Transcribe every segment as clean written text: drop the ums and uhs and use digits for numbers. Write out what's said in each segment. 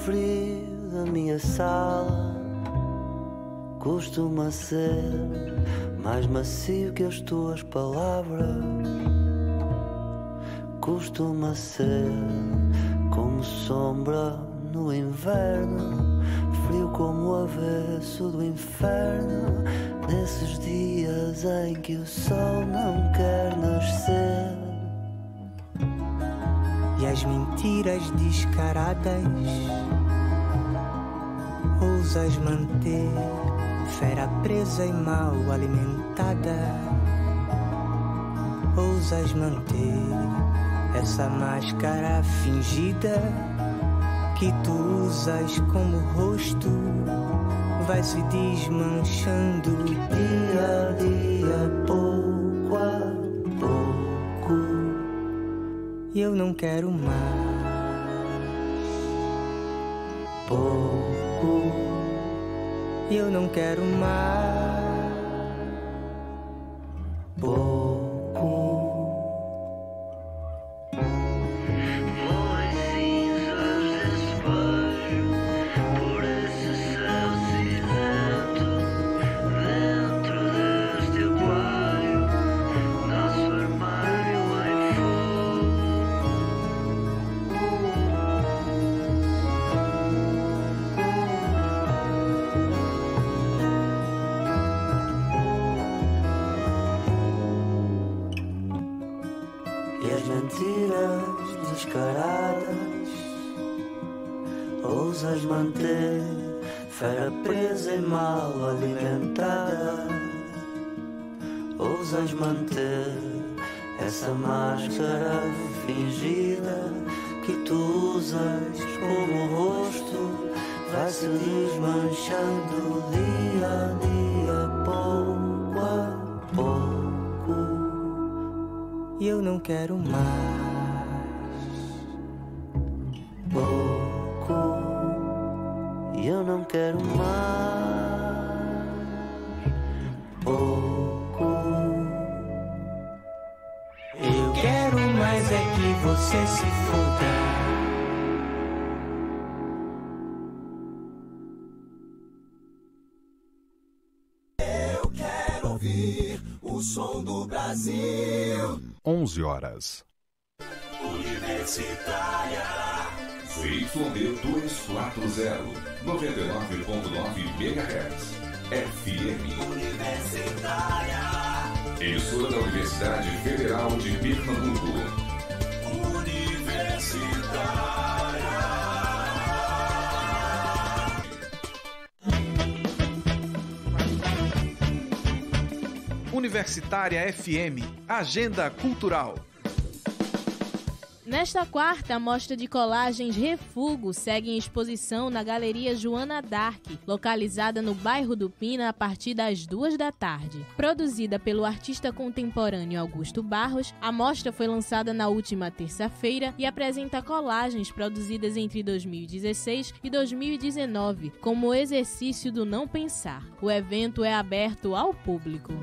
frio da minha sala costuma ser mais macio que as tuas palavras. Costuma ser como sombra no inverno, frio como o avesso do inferno, nesses dias em que o sol não quer nascer. E as mentiras descaradas ousas manter, fera presa e mal alimentada. Ousas manter essa máscara fingida que tu usas como rosto, vai se desmanchando dia a dia, pouco a pouco. E eu não quero mais. Pouco. E eu não quero mais. Pouco. Mentiras descaradas ousas manter, fera presa e mal alimentada. Ousas manter essa máscara fingida que tu usas como rosto, vai se desmanchando dia a dia, pouco a pouco. E eu não quero mais. Pouco. E eu não quero mais. Pouco. Eu quero mais é que você se foda. Eu quero ouvir o som do Brasil. 11 horas. Universitária. ZYD 240, 99.9 MHz. FM. Universitária. Emissora da Universidade Federal de Pernambuco. Universitária. Universitária FM, Agenda Cultural. Nesta quarta, a mostra de colagens Refugo segue em exposição na Galeria Joana Dark, localizada no bairro do Pina a partir das 14h. Produzida pelo artista contemporâneo Augusto Barros, a mostra foi lançada na última terça-feira e apresenta colagens produzidas entre 2016 e 2019, como exercício do não pensar. O evento é aberto ao público.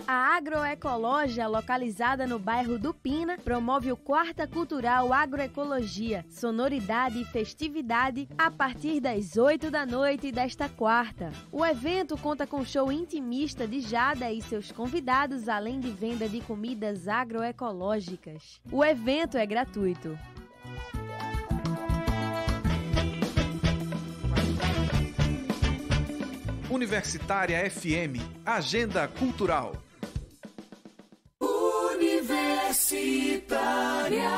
A Agroecologia, localizada no bairro do Pina, promove o Quarta Cultural Agroecologia, sonoridade e festividade a partir das 8h desta quarta. O evento conta com show intimista de Jada e seus convidados, além de venda de comidas agroecológicas. O evento é gratuito. Universitária FM, Agenda Cultural. Universitária.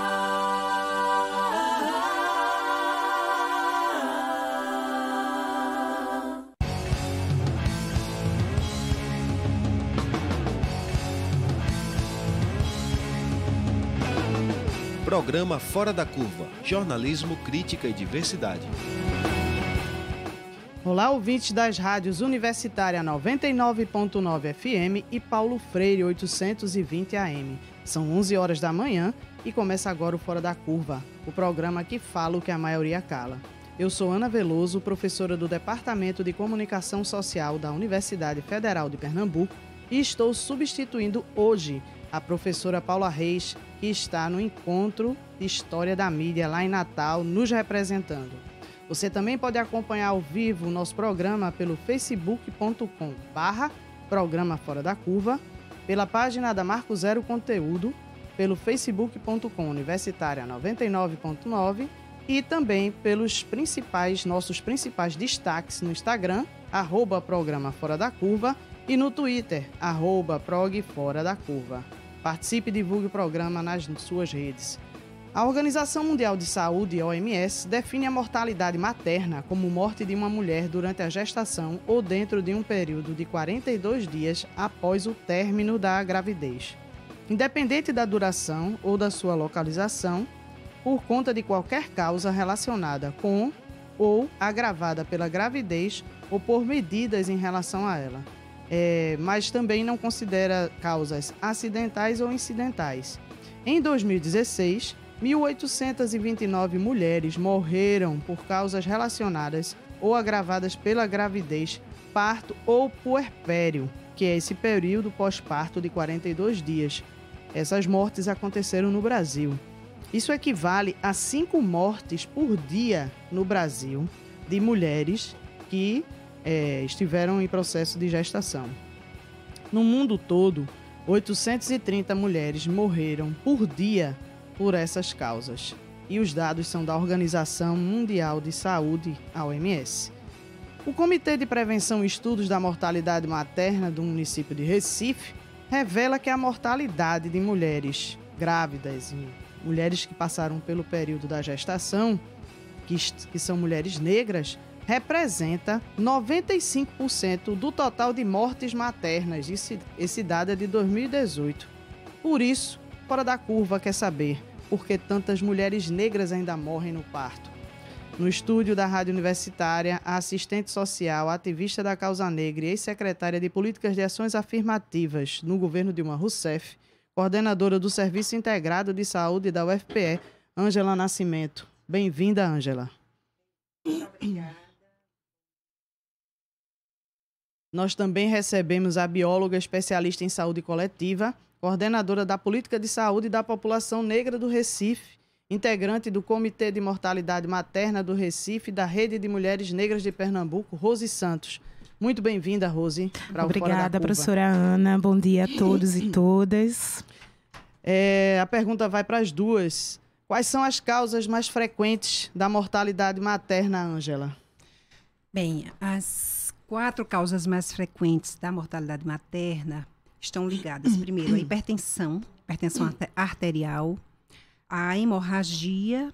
Programa Fora da Curva, jornalismo, crítica e diversidade. Olá, ouvintes das rádios Universitária 99.9 FM e Paulo Freire 820 AM. São 11 horas da manhã e começa agora o Fora da Curva, o programa que fala o que a maioria cala. Eu sou Ana Veloso, professora do Departamento de Comunicação Social da Universidade Federal de Pernambuco e estou substituindo hoje a professora Paula Reis, que está no Encontro de História da Mídia lá em Natal, nos representando. Você também pode acompanhar ao vivo o nosso programa pelo facebook.com/programa Fora da Curva, pela página da Marco Zero Conteúdo, pelo facebook.com Universitária 99.9 e também pelos nossos principais destaques no Instagram, @programa Fora da Curva, e no Twitter, @prog Fora da Curva. Participe e divulgue o programa nas suas redes. A Organização Mundial de Saúde, OMS, define a mortalidade materna como morte de uma mulher durante a gestação ou dentro de um período de 42 dias após o término da gravidez, independente da duração ou da sua localização, por conta de qualquer causa relacionada com ou agravada pela gravidez ou por medidas em relação a ela. Mas também não considera causas acidentais ou incidentais. Em 2016, 1.829 mulheres morreram por causas relacionadas ou agravadas pela gravidez, parto ou puerpério, que é esse período pós-parto de 42 dias. Essas mortes aconteceram no Brasil. Isso equivale a 5 mortes por dia no Brasil de mulheres que estiveram em processo de gestação. No mundo todo, 830 mulheres morreram por dia por essas causas. E os dados são da Organização Mundial de Saúde, a OMS. O Comitê de Prevenção e Estudos da Mortalidade Materna do município de Recife revela que a mortalidade de mulheres grávidas e mulheres que passaram pelo período da gestação, que são mulheres negras, representa 95% do total de mortes maternas. Esse dado é de 2018. Por isso, Fora da Curva quer saber por que tantas mulheres negras ainda morrem no parto. No estúdio da Rádio Universitária, a assistente social, ativista da causa negra e ex-secretária de Políticas de Ações Afirmativas no governo Dilma Rousseff, coordenadora do Serviço Integrado de Saúde da UFPE, Ângela Nascimento. Bem-vinda, Ângela. Nós também recebemos a bióloga especialista em saúde coletiva, coordenadora da Política de Saúde da População Negra do Recife, integrante do Comitê de Mortalidade Materna do Recife e da Rede de Mulheres Negras de Pernambuco, Rose Santos. Muito bem-vinda, Rose. Obrigada, professora Ana. Bom dia a todos e todas. A pergunta vai para as duas. Quais são as causas mais frequentes da mortalidade materna, Ângela? Bem, as 4 causas mais frequentes da mortalidade materna estão ligadas, primeiro, à hipertensão arterial, à hemorragia,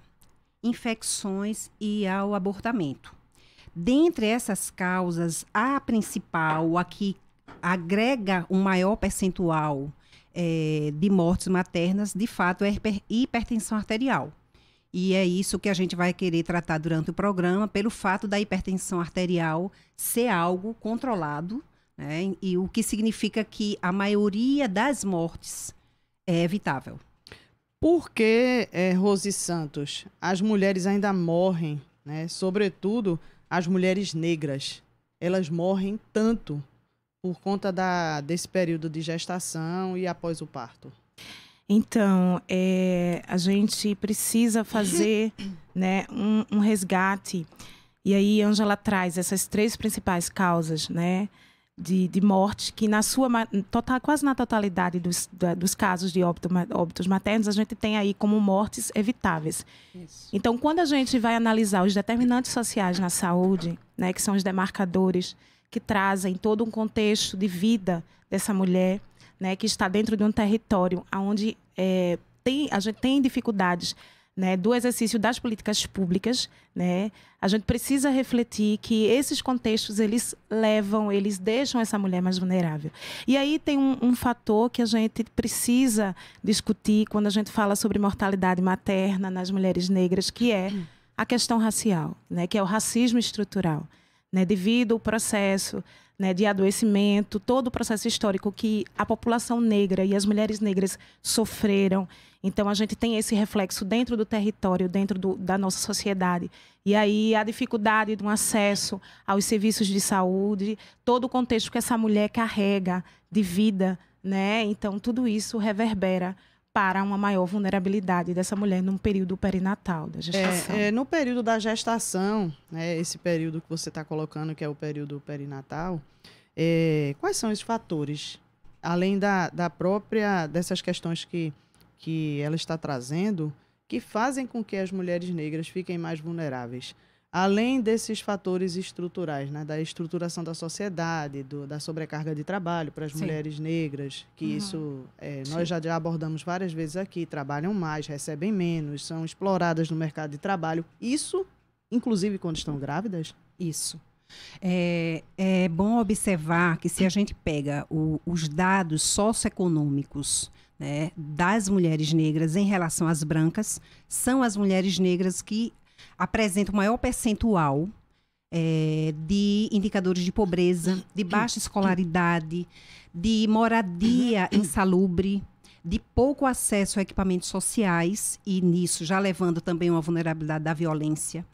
infecções e ao abortamento. Dentre essas causas, a principal, a que agrega um maior percentual de mortes maternas, de fato, é a hipertensão arterial. E é isso que a gente vai querer tratar durante o programa, pelo fato da hipertensão arterial ser algo controlado, né? E o que significa que a maioria das mortes é evitável. Por que, Rose Santos, as mulheres ainda morrem, né? Sobretudo as mulheres negras? Elas morrem tanto por conta desse período de gestação e após o parto? Então, a gente precisa fazer, né, um resgate. E aí, Ângela traz essas 3 principais causas, né, de morte, que quase na totalidade dos casos de óbitos maternos, a gente tem aí como mortes evitáveis. Isso. Então, quando a gente vai analisar os determinantes sociais na saúde, né, que são os demarcadores que trazem todo um contexto de vida dessa mulher, né, que está dentro de um território onde a gente tem dificuldades, né, do exercício das políticas públicas, né, a gente precisa refletir que esses contextos, eles deixam essa mulher mais vulnerável. E aí tem um fator que a gente precisa discutir quando a gente fala sobre mortalidade materna nas mulheres negras, que é a questão racial, né, que é o racismo estrutural, né, devido ao processo, né, de adoecimento, todo o processo histórico que a população negra e as mulheres negras sofreram. Então, a gente tem esse reflexo dentro do território, dentro da nossa sociedade. E aí, a dificuldade do acesso aos serviços de saúde, todo o contexto que essa mulher carrega de vida, né? Então, tudo isso reverbera para uma maior vulnerabilidade dessa mulher no período perinatal da gestação. No período da gestação, né, esse período que você está colocando, que é o período perinatal, quais são os fatores, além dessas questões que ela está trazendo, que fazem com que as mulheres negras fiquem mais vulneráveis? Além desses fatores estruturais, né, da estruturação da sociedade, da sobrecarga de trabalho para as mulheres negras, que isso nós já abordamos várias vezes aqui, trabalham mais, recebem menos, são exploradas no mercado de trabalho. Isso, inclusive, quando estão grávidas? Isso. É bom observar que se a gente pega os dados socioeconômicos, né, das mulheres negras em relação às brancas, são as mulheres negras que apresentam o maior percentual de indicadores de pobreza, de baixa escolaridade, de moradia insalubre, de pouco acesso a equipamentos sociais, e nisso já levando também uma vulnerabilidade da violência.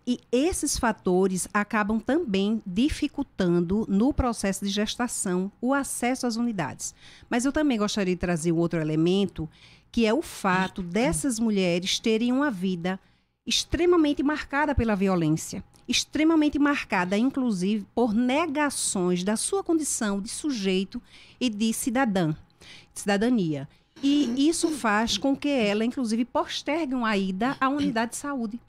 E esses fatores acabam também dificultando no processo de gestação o acesso às unidades. Mas eu também gostaria de trazer um outro elemento, que é o fato dessas mulheres terem uma vida extremamente marcada pela violência, extremamente marcada, inclusive, por negações da sua condição de sujeito e de cidadania. E isso faz com que ela, inclusive, postergue a ida à unidade de saúde,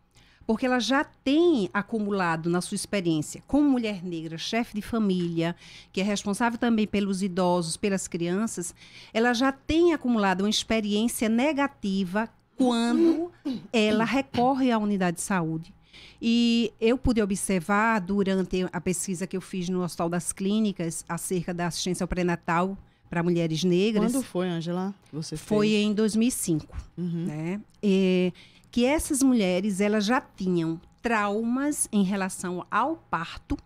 porque ela já tem acumulado na sua experiência, como mulher negra, chefe de família, que é responsável também pelos idosos, pelas crianças, ela já tem acumulado uma experiência negativa quando ela recorre à unidade de saúde. E eu pude observar, durante a pesquisa que eu fiz no Hospital das Clínicas, acerca da assistência ao pré-natal para mulheres negras. Quando foi, Ângela? Foi em 2005. Né? Que essas mulheres, elas já tinham traumas em relação ao parto,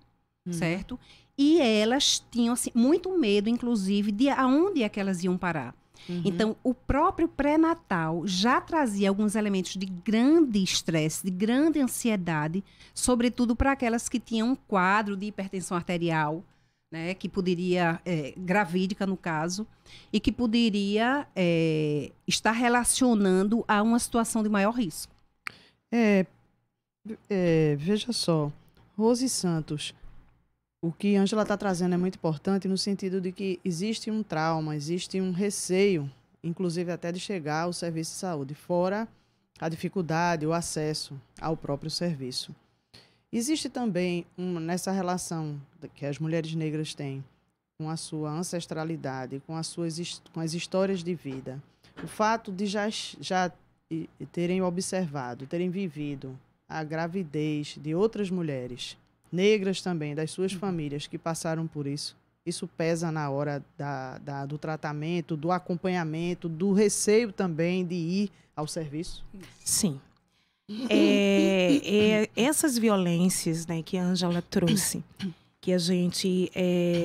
certo? E elas tinham assim, muito medo, inclusive, de aonde é que elas iam parar. Então, o próprio pré-natal já trazia alguns elementos de grande estresse, de grande ansiedade, sobretudo para aquelas que tinham um quadro de hipertensão arterial, né, que poderia, gravídica no caso, e que poderia estar relacionando a uma situação de maior risco. Veja só, Rose Santos, o que a Ângela está trazendo é muito importante no sentido de que existe um trauma, existe um receio, inclusive até de chegar ao serviço de saúde, fora a dificuldade, o acesso ao próprio serviço. Existe também, nessa relação que as mulheres negras têm com a sua ancestralidade, com as histórias de vida, o fato de já terem observado, terem vivido a gravidez de outras mulheres negras também, das suas famílias que passaram por isso. Isso pesa na hora do tratamento, do acompanhamento, do receio também de ir ao serviço? Sim. Essas violências, né, que a Ângela trouxe, que a gente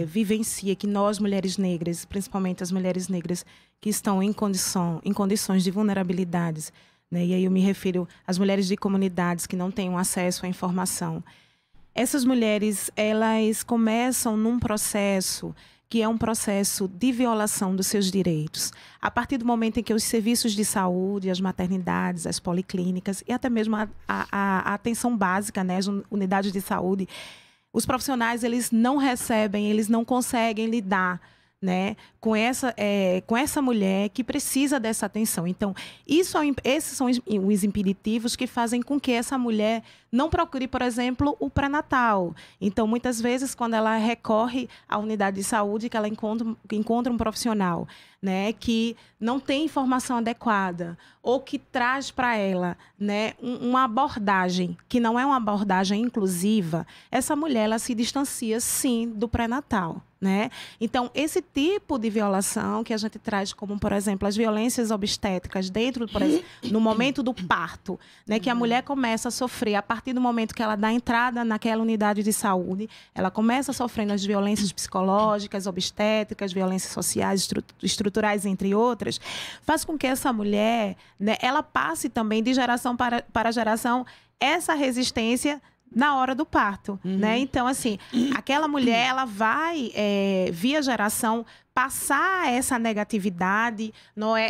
vivencia, que nós, mulheres negras, principalmente as mulheres negras que estão em condições de vulnerabilidades, né, e aí eu me refiro às mulheres de comunidades que não têm acesso à informação. Essas mulheres, elas começam num processo que é um processo de violação dos seus direitos. A partir do momento em que os serviços de saúde, as maternidades, as policlínicas e até mesmo a atenção básica, né, as unidades de saúde, os profissionais, eles não recebem, eles não conseguem lidar, né, com essa mulher que precisa dessa atenção. Então, esses são os impeditivos que fazem com que essa mulher não procure, por exemplo, o pré-natal. Então, muitas vezes, quando ela recorre à unidade de saúde, que ela encontra um profissional, né, que não tem informação adequada ou que traz para ela, né, uma abordagem que não é uma abordagem inclusiva, essa mulher ela se distancia, sim, do pré-natal. Né? Então, esse tipo de violação que a gente traz como, por exemplo, as violências obstétricas no momento do parto, né, que a mulher começa a sofrer a partir do momento que ela dá entrada naquela unidade de saúde, ela começa sofrendo as violências psicológicas, obstétricas, violências sociais, estruturais, entre outras, faz com que essa mulher, né, ela passe também de geração para geração essa resistência na hora do parto, né? Então, assim, aquela mulher, ela vai, via geração, passar essa negatividade,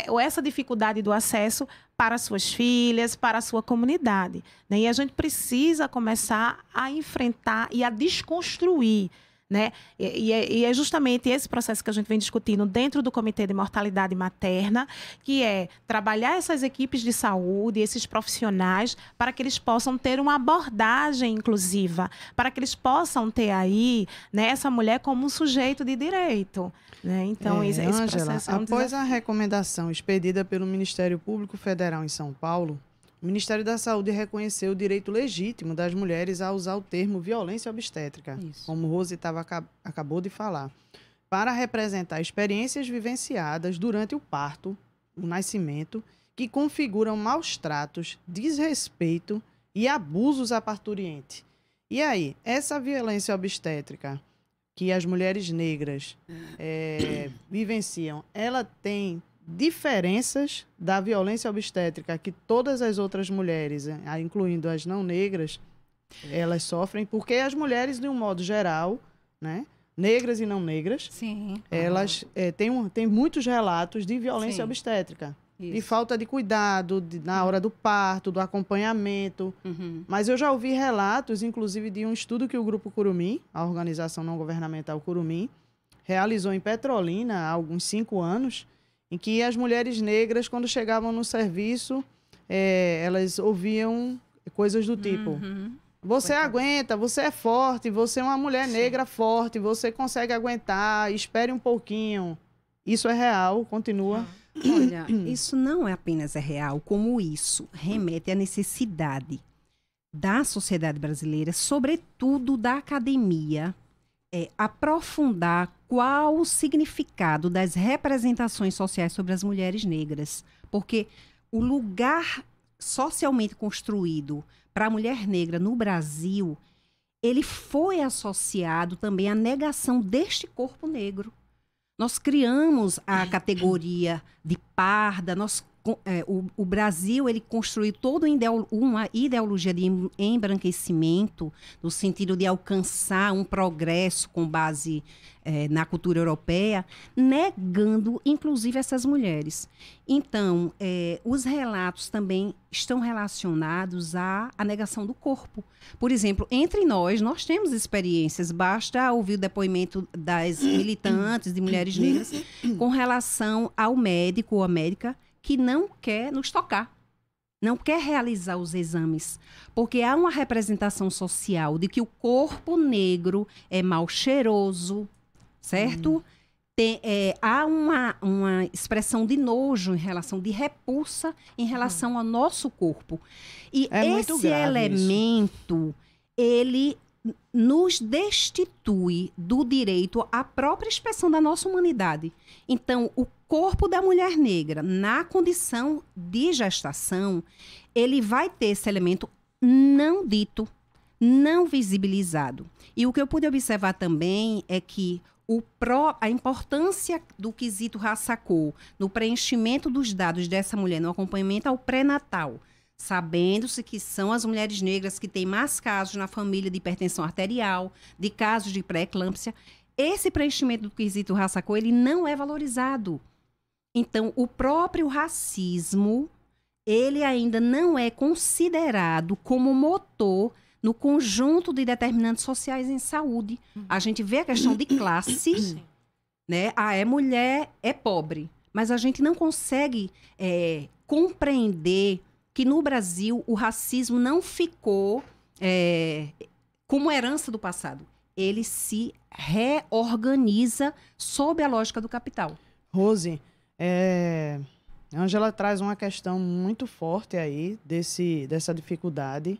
ou essa dificuldade do acesso para suas filhas, para a sua comunidade, né? E a gente precisa começar a enfrentar e a desconstruir, né? E é justamente esse processo que a gente vem discutindo dentro do Comitê de Mortalidade Materna, que é trabalhar essas equipes de saúde, esses profissionais, para que eles possam ter uma abordagem inclusiva, para que eles possam ter aí, né, essa mulher como um sujeito de direito. Né? Então, esse processo é um após desafio. a recomendação expedida pelo Ministério Público Federal em São Paulo, o Ministério da Saúde reconheceu o direito legítimo das mulheres a usar o termo violência obstétrica, como Rose acabou de falar, para representar experiências vivenciadas durante o parto, o nascimento, que configuram maus tratos, desrespeito e abusos à parturiente. E aí, essa violência obstétrica que as mulheres negras vivenciam, ela tem diferenças da violência obstétrica que todas as outras mulheres, incluindo as não negras, elas sofrem, porque as mulheres, de um modo geral, né, negras e não negras, elas têm muitos relatos de violência obstétrica. De falta de cuidado na hora do parto, do acompanhamento. Mas eu já ouvi relatos, inclusive, de um estudo que o Grupo Curumim, a organização não governamental Curumim, realizou em Petrolina há alguns 5 anos, em que as mulheres negras, quando chegavam no serviço, elas ouviam coisas do tipo: você aguenta, você é forte, você é uma mulher negra forte, você consegue aguentar, espere um pouquinho. Isso é real, continua. Olha, isso não é apenas real, como isso remete à necessidade da sociedade brasileira, sobretudo da academia, aprofundar qual o significado das representações sociais sobre as mulheres negras. Porque o lugar socialmente construído para a mulher negra no Brasil, ele foi associado também à negação deste corpo negro. Nós criamos a categoria de parda, o Brasil ele construiu toda uma ideologia de embranquecimento, no sentido de alcançar um progresso com base na cultura europeia, negando, inclusive, essas mulheres. Então, os relatos também estão relacionados à negação do corpo. Por exemplo, entre nós temos experiências, basta ouvir o depoimento das militantes de mulheres negras com relação ao médico ou a médica que não quer nos tocar, não quer realizar os exames, porque há uma representação social de que o corpo negro é mal cheiroso, certo? Há uma expressão de nojo em relação, de repulsa em relação ao nosso corpo. E esse elemento, ele nos destitui do direito à própria expressão da nossa humanidade. Então, o corpo da mulher negra, na condição de gestação, ele vai ter esse elemento não dito, não visibilizado. E o que eu pude observar também é que a importância do quesito raça-cor no preenchimento dos dados dessa mulher no acompanhamento ao pré-natal, sabendo-se que são as mulheres negras que têm mais casos na família de hipertensão arterial, de casos de pré-eclâmpsia, esse preenchimento do quesito raça-cor, ele não é valorizado. Então, o próprio racismo, ele ainda não é considerado como motor no conjunto de determinantes sociais em saúde. A gente vê a questão de classe, né? É mulher, é pobre. Mas a gente não consegue compreender que no Brasil o racismo não ficou como herança do passado. Ele se reorganiza sob a lógica do capital. Rose, Ângela traz uma questão muito forte aí dessa dificuldade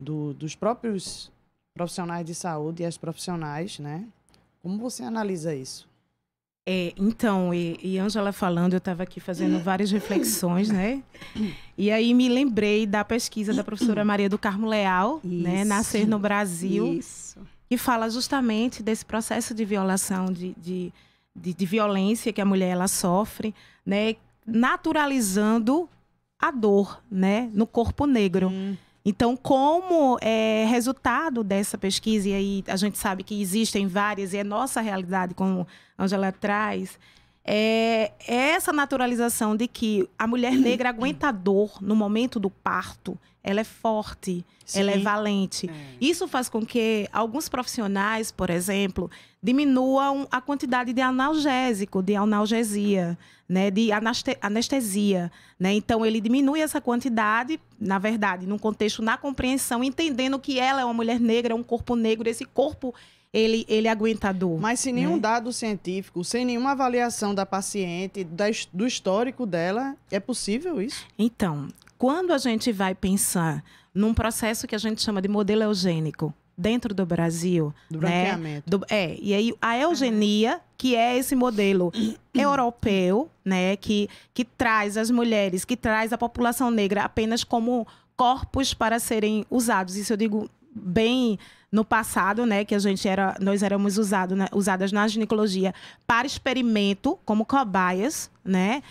dos próprios profissionais de saúde e as profissionais, né? Como você analisa isso? Então, Ângela falando, eu estava aqui fazendo várias reflexões, né? E aí me lembrei da pesquisa da professora Maria do Carmo Leal, né? Nascer no Brasil, que fala justamente desse processo de violação, de violência que a mulher ela sofre, né? Naturalizando a dor, né? No corpo negro. Então, como resultado dessa pesquisa, e aí a gente sabe que existem várias, e é nossa realidade, como a Ângela traz, é essa naturalização de que a mulher negra aguenta a dor no momento do parto, ela é forte, Sim. ela é valente. Isso faz com que alguns profissionais, por exemplo, diminuam a quantidade de analgésico, de analgesia, né, de anestesia, né? Então, ele diminui essa quantidade, na verdade, num contexto, na compreensão, entendendo que ela é uma mulher negra, um corpo negro, esse corpo, ele aguenta a dor. Mas sem nenhum dado científico, sem nenhuma avaliação da paciente, do histórico dela, é possível isso? Então, quando a gente vai pensar num processo que a gente chama de modelo eugênico, dentro do Brasil, do branqueamento. E aí a eugenia, que é esse modelo europeu, né, que traz as mulheres, que traz a população negra apenas como corpos para serem usados. Isso eu digo bem no passado, né, que nós éramos usadas na ginecologia para experimento, como cobaias, né?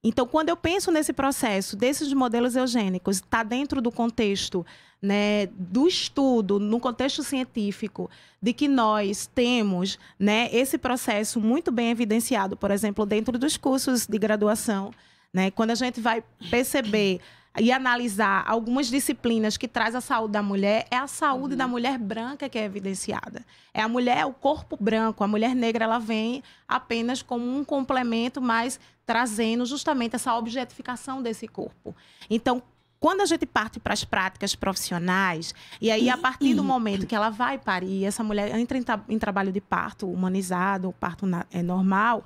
Então, quando eu penso nesse processo desses modelos eugênicos, está dentro do contexto, né, do estudo, no contexto científico, de que nós temos, né, esse processo muito bem evidenciado, por exemplo, dentro dos cursos de graduação, né, quando a gente vai perceber e analisar algumas disciplinas que traz a saúde da mulher, é a saúde da mulher branca que é evidenciada. É a mulher, o corpo branco, a mulher negra, ela vem apenas como um complemento, mas trazendo justamente essa objetificação desse corpo. Então, quando a gente parte para as práticas profissionais, e aí a partir do momento que ela vai parir, essa mulher entra em trabalho de parto humanizado, parto normal,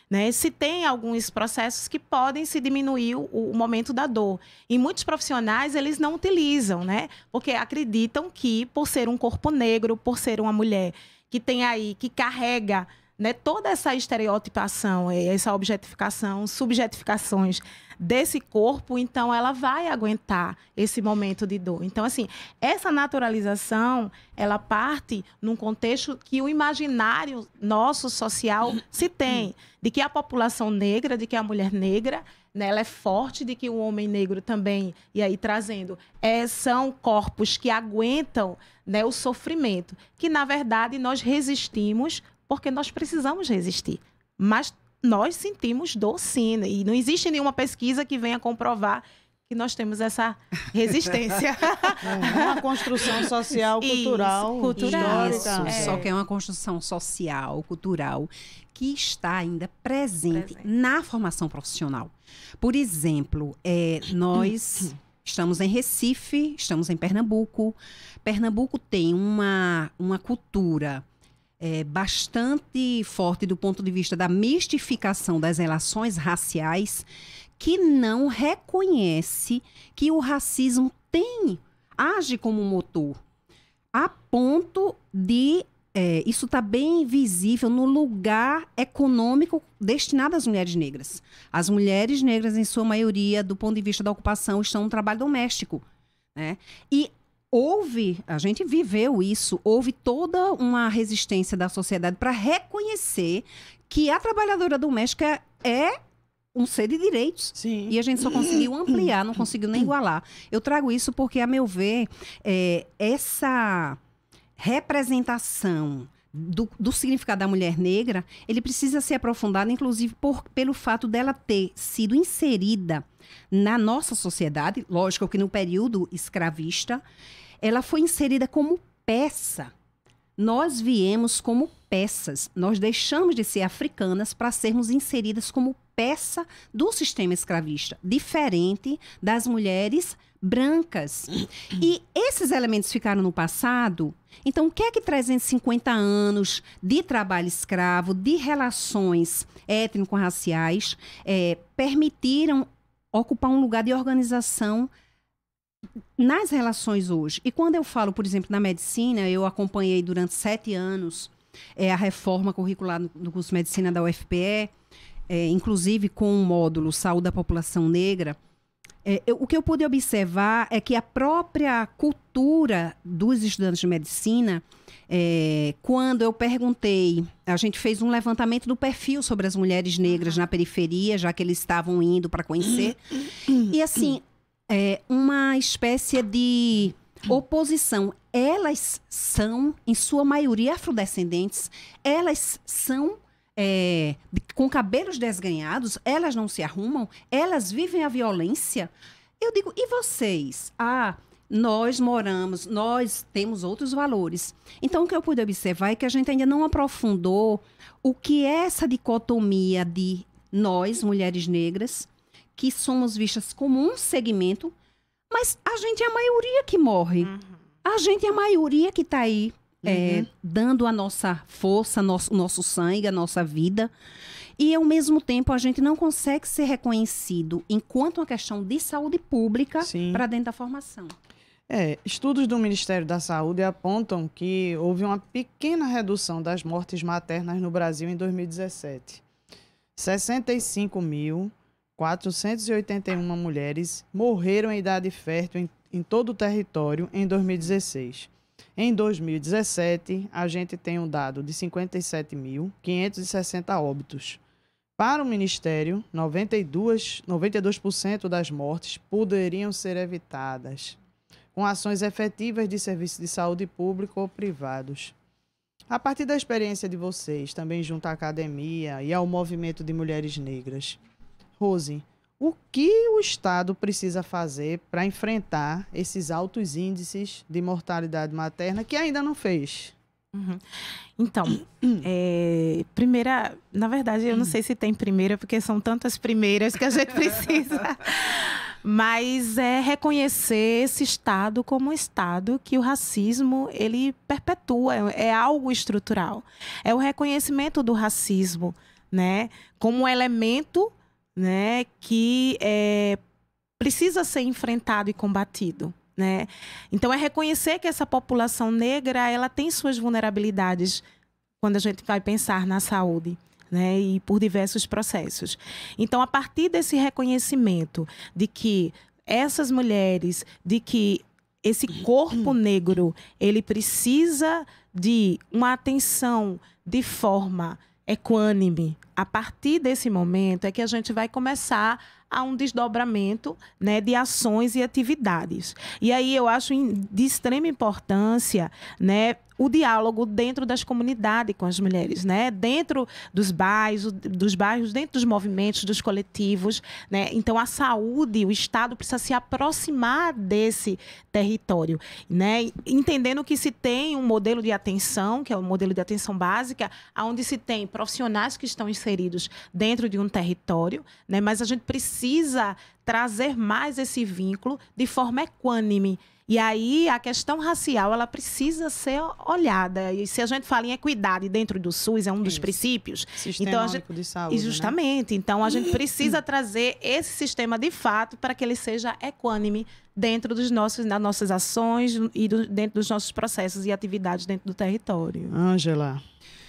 né, se tem alguns processos que podem se diminuir o momento da dor. E muitos profissionais, eles não utilizam, né? Porque acreditam que, por ser um corpo negro, por ser uma mulher que tem aí, que carrega, né, toda essa estereotipação, essa objetificação, subjetificações desse corpo, então ela vai aguentar esse momento de dor. Então, assim, essa naturalização, ela parte num contexto que o imaginário nosso social se tem, de que a população negra, de que a mulher negra, né, ela é forte, de que o homem negro também, e aí trazendo, são corpos que aguentam, né, o sofrimento, que na verdade nós resistimos porque nós precisamos resistir. Mas nós sentimos dor, sim. E não existe nenhuma pesquisa que venha comprovar que nós temos essa resistência. É uma construção social, cultural, histórica. Só que é uma construção social, cultural, que está ainda presente na formação profissional. Por exemplo, nós estamos em Recife, estamos em Pernambuco. Pernambuco tem uma cultura bastante forte do ponto de vista da mistificação das relações raciais, que não reconhece que o racismo age como um motor, a ponto de isso está bem visível no lugar econômico destinado às mulheres negras. As mulheres negras, em sua maioria, do ponto de vista da ocupação, estão no trabalho doméstico, né? E a gente viveu isso, houve toda uma resistência da sociedade para reconhecer que a trabalhadora doméstica é um ser de direitos. Sim. E a gente só conseguiu ampliar, não conseguiu nem igualar. Eu trago isso porque, a meu ver, essa representação do significado da mulher negra, ele precisa ser aprofundado, inclusive pelo fato dela ter sido inserida na nossa sociedade, lógico que no período escravista, ela foi inserida como peça. Nós viemos como peças. Nós deixamos de ser africanas para sermos inseridas como peça do sistema escravista, diferente das mulheres brancas. E esses elementos ficaram no passado. Então, o que é que 350 anos de trabalho escravo, de relações étnico-raciais, permitiram ocupar um lugar de organização nas relações hoje? E quando eu falo, por exemplo, na medicina, eu acompanhei durante 7 anos a reforma curricular do curso de medicina da UFPE, inclusive com o módulo Saúde da População Negra. O que eu pude observar é que a própria cultura dos estudantes de medicina, quando eu perguntei, a gente fez um levantamento do perfil sobre as mulheres negras na periferia, já que eles estavam indo para conhecer, e assim, uma espécie de oposição. Elas são, em sua maioria, afrodescendentes, elas são com cabelos desgrenhados, elas não se arrumam, elas vivem a violência. Eu digo, e vocês? Nós moramos, nós temos outros valores. Então, o que eu pude observar é que a gente ainda não aprofundou o que é essa dicotomia de nós, mulheres negras, que somos vistas como um segmento, mas a gente é a maioria que morre. A gente é a maioria que está aí dando a nossa força, nosso sangue, a nossa vida. E, ao mesmo tempo, a gente não consegue ser reconhecido enquanto uma questão de saúde pública para dentro da formação. Estudos do Ministério da Saúde apontam que houve uma pequena redução das mortes maternas no Brasil em 2017. 65.481 mulheres morreram em idade fértil em todo o território em 2016. Em 2017, a gente tem um dado de 57.560 óbitos. Para o Ministério, 92% das mortes poderiam ser evitadas com ações efetivas de serviços de saúde público ou privados. A partir da experiência de vocês, também junto à academia e ao movimento de mulheres negras, Rose, o que o Estado precisa fazer para enfrentar esses altos índices de mortalidade materna que ainda não fez? Então, primeira, na verdade, eu não sei se tem primeira, porque são tantas primeiras que a gente precisa. Mas é reconhecer esse Estado como um Estado que o racismo, ele perpetua, é algo estrutural. É o reconhecimento do racismo, né, como um elemento, né, que precisa ser enfrentado e combatido, né? Então, é reconhecer que essa população negra, ela tem suas vulnerabilidades quando a gente vai pensar na saúde, né, e por diversos processos. Então, a partir desse reconhecimento de que essas mulheres, de que esse corpo negro, ele precisa de uma atenção de forma equânime, a partir desse momento é que a gente vai começar a um desdobramento, né, de ações e atividades. E aí eu acho de extrema importância, né, o diálogo dentro das comunidades com as mulheres, né? Dentro dos bairros, dentro dos movimentos, dos coletivos, né? Então, a saúde, o Estado precisa se aproximar desse território, né? Entendendo que se tem um modelo de atenção, que é o modelo de atenção básica, onde se tem profissionais que estão inseridos dentro de um território, né? Mas a gente precisa trazer mais esse vínculo de forma equânime. E aí, a questão racial, ela precisa ser olhada. E se a gente fala em equidade dentro do SUS, é um dos princípios. Sistema então, único de saúde, justamente. Né? Então, a gente precisa trazer esse sistema de fato para que ele seja equânime dentro das nossas ações e dentro dos nossos processos e atividades dentro do território. Ângela,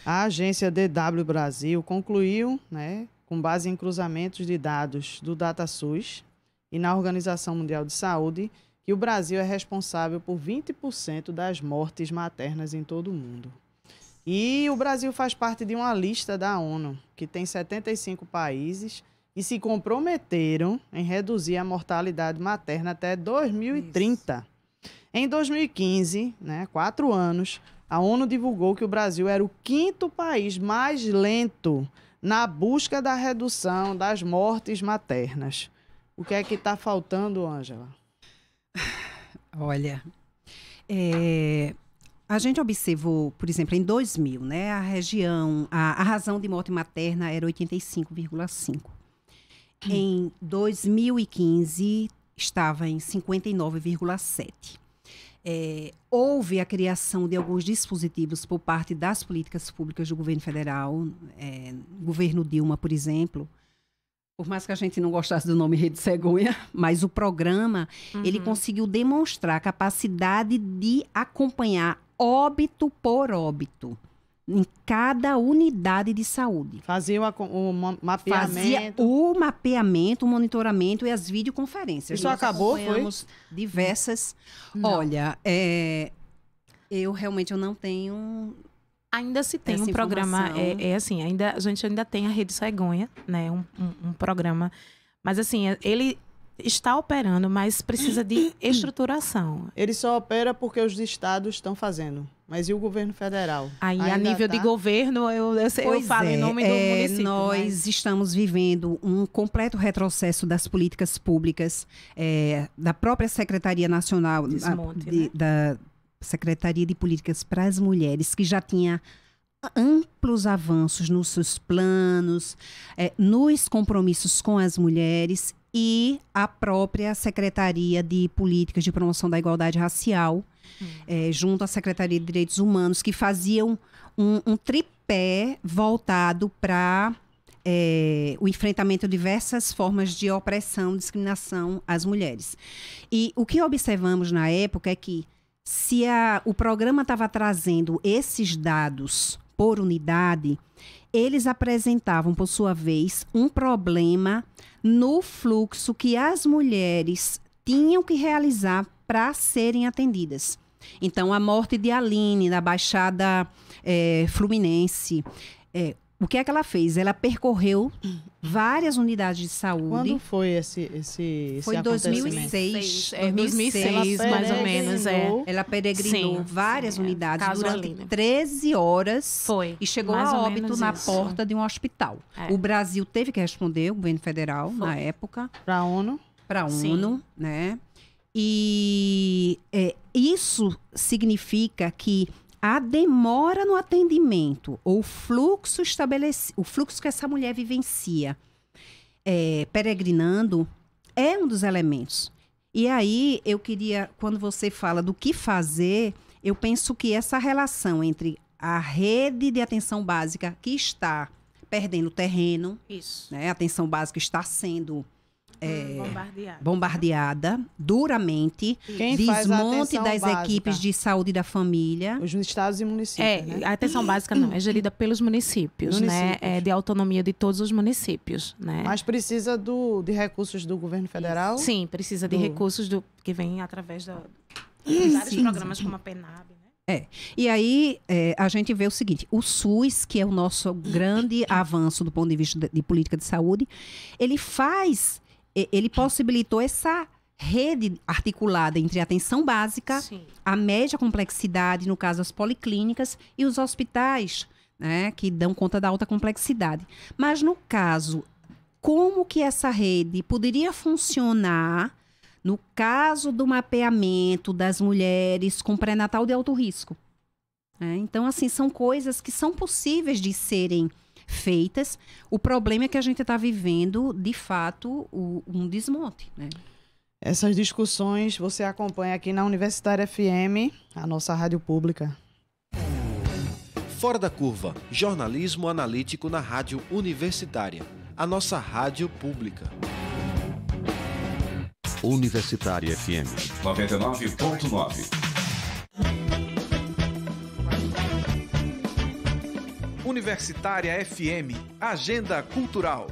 a agência DW Brasil concluiu, né, com base em cruzamentos de dados do DataSUS e na Organização Mundial de Saúde, que o Brasil é responsável por 20% das mortes maternas em todo o mundo. E o Brasil faz parte de uma lista da ONU, que tem 75 países, e se comprometeram em reduzir a mortalidade materna até 2030. Isso. Em 2015, 4 anos, a ONU divulgou que o Brasil era o 5º país mais lento na busca da redução das mortes maternas. O que é que está faltando, Ângela? Olha, a gente observou, por exemplo, em 2000, né, a razão de morte materna era 85,5. Em 2015, estava em 59,7. Houve a criação de alguns dispositivos por parte das políticas públicas do governo federal, governo Dilma, por exemplo. Por mais que a gente não gostasse do nome Rede Cegonha, mas o programa, ele conseguiu demonstrar a capacidade de acompanhar óbito por óbito em cada unidade de saúde. Fazia o mapeamento. Fazia o mapeamento, o monitoramento e as videoconferências. Isso acabou, foi? Diversas. Não. Olha, eu realmente não tenho... Ainda se tem um programa, a gente ainda tem a Rede Cegonha, né, um programa, mas assim, ele está operando, mas precisa de estruturação. Ele só opera porque os estados estão fazendo. Mas e o governo federal? Aí, a nível de governo, eu falo em nome do município. Nós estamos vivendo um completo retrocesso das políticas públicas, da própria Secretaria Nacional, da Secretaria de Políticas para as Mulheres, que já tinha amplos avanços nos seus planos, nos compromissos com as mulheres, e a própria Secretaria de Políticas de Promoção da Igualdade Racial, junto à Secretaria de Direitos Humanos, que faziam um tripé voltado para o enfrentamento de diversas formas de opressão e discriminação às mulheres. E o que observamos na época é que, se o programa estava trazendo esses dados por unidade, eles apresentavam, por sua vez, um problema no fluxo que as mulheres tinham que realizar para serem atendidas. Então, a morte de Aline, da Baixada Fluminense, o que é que ela fez? Ela percorreu várias unidades de saúde. Quando foi esse Foi em 2006. 2006, mais ou menos. Ela peregrinou várias unidades durante 13 horas. E chegou a óbito na porta de um hospital. O Brasil teve que responder, o governo federal, na época. Para a ONU. Para a ONU, né? E isso significa que a demora no atendimento, ou o fluxo estabelecido, o fluxo que essa mulher vivencia peregrinando, é um dos elementos. E aí, eu queria, quando você fala do que fazer, eu penso que essa relação entre a rede de atenção básica, que está perdendo terreno, né? A atenção básica está sendo bombardeada duramente. Quem desmonte das equipes de saúde da família. Os estados e municípios, né? A atenção básica não, é gerida pelos municípios, né? É de autonomia de todos os municípios, né? Mas precisa de recursos do governo federal? Sim, precisa de recursos que vêm através de vários programas como a PENAB, né? E aí a gente vê o seguinte: o SUS, que é o nosso grande avanço do ponto de vista de política de saúde, ele possibilitou essa rede articulada entre a atenção básica, a média complexidade, no caso as policlínicas, e os hospitais, né, que dão conta da alta complexidade. Mas no caso, como que essa rede poderia funcionar no caso do mapeamento das mulheres com pré-natal de alto risco? Então, assim, são coisas que são possíveis de serem feitas. O problema é que a gente está vivendo, de fato, um desmonte, né? Essas discussões você acompanha aqui na Universitária FM, a nossa rádio pública. Fora da Curva, jornalismo analítico na rádio universitária, a nossa rádio pública. Universitária FM 99.9. Universitária FM, Agenda Cultural.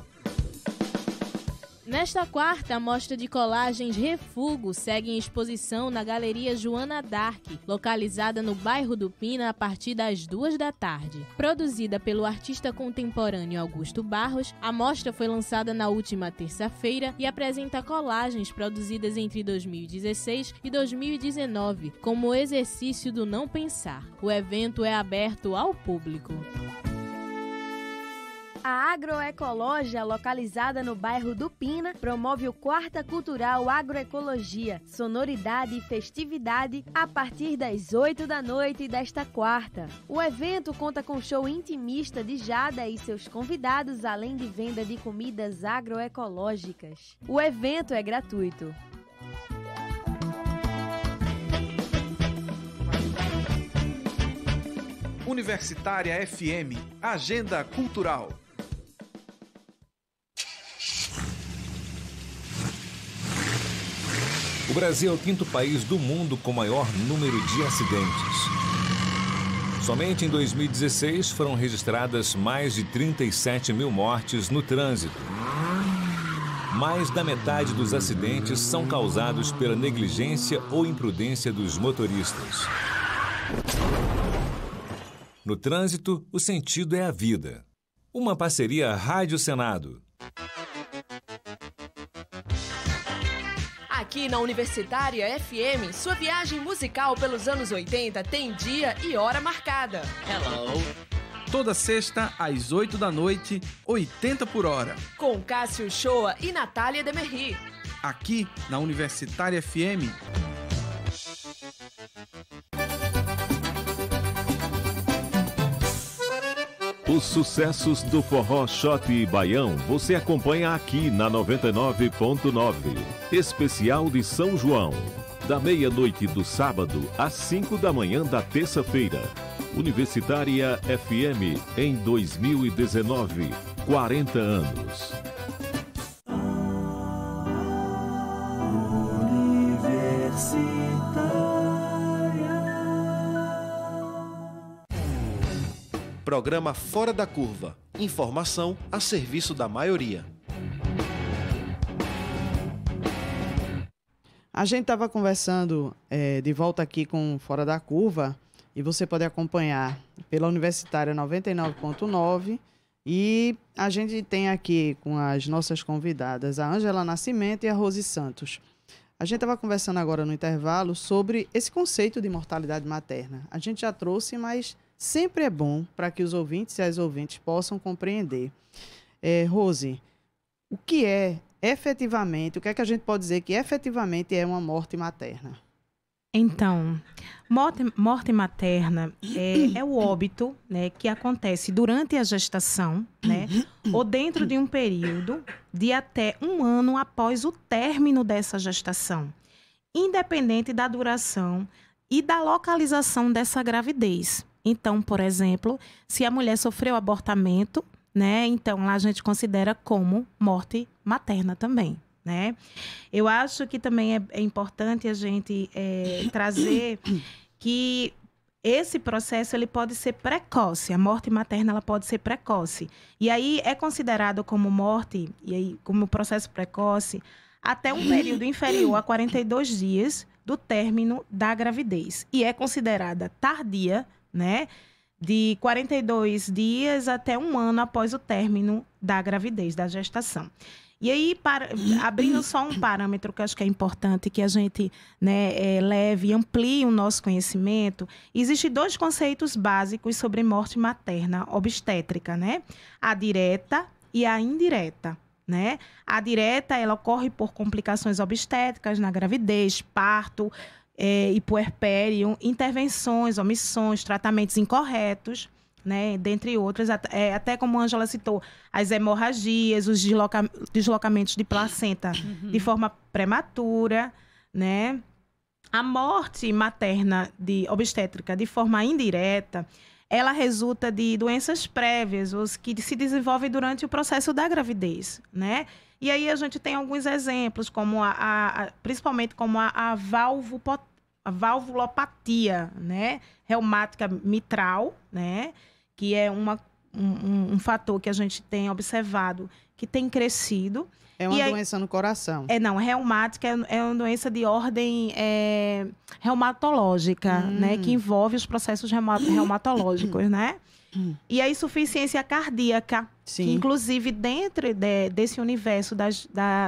Nesta quarta, a mostra de colagens Refugo segue em exposição na Galeria Joana d'Arc, localizada no bairro do Pina a partir das 2 da tarde. Produzida pelo artista contemporâneo Augusto Barros, a mostra foi lançada na última terça-feira e apresenta colagens produzidas entre 2016 e 2019, como exercício do não pensar. O evento é aberto ao público. A Agroecologia, localizada no bairro do Pina, promove o Quarta Cultural Agroecologia, sonoridade e festividade a partir das 8 da noite desta quarta. O evento conta com show intimista de Jada e seus convidados, além de venda de comidas agroecológicas. O evento é gratuito. Universitária FM, Agenda Cultural. O Brasil é o 5º país do mundo com maior número de acidentes. Somente em 2016 foram registradas mais de 37 mil mortes no trânsito. Mais da metade dos acidentes são causados pela negligência ou imprudência dos motoristas. No trânsito, o sentido é a vida. Uma parceria Rádio Senado. Aqui na Universitária FM, sua viagem musical pelos anos 80 tem dia e hora marcada. Hello! Toda sexta, às 8 da noite, 80 por hora. Com Cássio Shoa e Natália Demerri. Aqui na Universitária FM. Os sucessos do Forró Shot e Baião você acompanha aqui na 99.9. Especial de São João. Da meia-noite do sábado às 5 da manhã da terça-feira. Universitária FM em 2019. 40 anos. Programa Fora da Curva. Informação a serviço da maioria. A gente estava conversando de volta aqui com Fora da Curva e você pode acompanhar pela Universitária 99.9 e a gente tem aqui com as nossas convidadas a Ângela Nascimento e a Rose Santos. A gente estava conversando agora no intervalo sobre esse conceito de mortalidade materna. A gente já trouxe, mas sempre é bom para que os ouvintes e as ouvintes possam compreender. Rose, o que é efetivamente, o que é que a gente pode dizer que efetivamente é uma morte materna? Então, morte materna é o óbito, né, que acontece durante a gestação, né, ou dentro de um período de até 1 ano após o término dessa gestação, independente da duração e da localização dessa gravidez. Então, por exemplo, se a mulher sofreu abortamento, né, então lá a gente considera como morte materna também. Né? Eu acho que também é importante a gente trazer que esse processo ele pode ser precoce, a morte materna ela pode ser precoce. E aí é considerado como morte, e aí como processo precoce, até um período inferior a 42 dias do término da gravidez. E é considerada tardia, né? De 42 dias até 1 ano após o término da gravidez, da gestação. E aí, abrindo só um parâmetro que eu acho que é importante que a gente, né, leve e amplie o nosso conhecimento, existem 2 conceitos básicos sobre morte materna obstétrica, né? A direta e a indireta, né? A direta, ela ocorre por complicações obstétricas na gravidez, parto e puerpério, intervenções, omissões, tratamentos incorretos, né, dentre outras, até como a Ângela citou, as hemorragias, os deslocamentos de placenta de forma prematura, né? A morte materna obstétrica de forma indireta, ela resulta de doenças prévias, os que se desenvolvem durante o processo da gravidez, né? E aí a gente tem alguns exemplos, como principalmente como a valvulopatia, né, reumática mitral, né, que é um fator que a gente tem observado que tem crescido. É uma doença no coração. Reumática é uma doença de ordem reumatológica, né, que envolve os processos reumatológicos, né? E a insuficiência cardíaca, que inclusive dentro desse universo,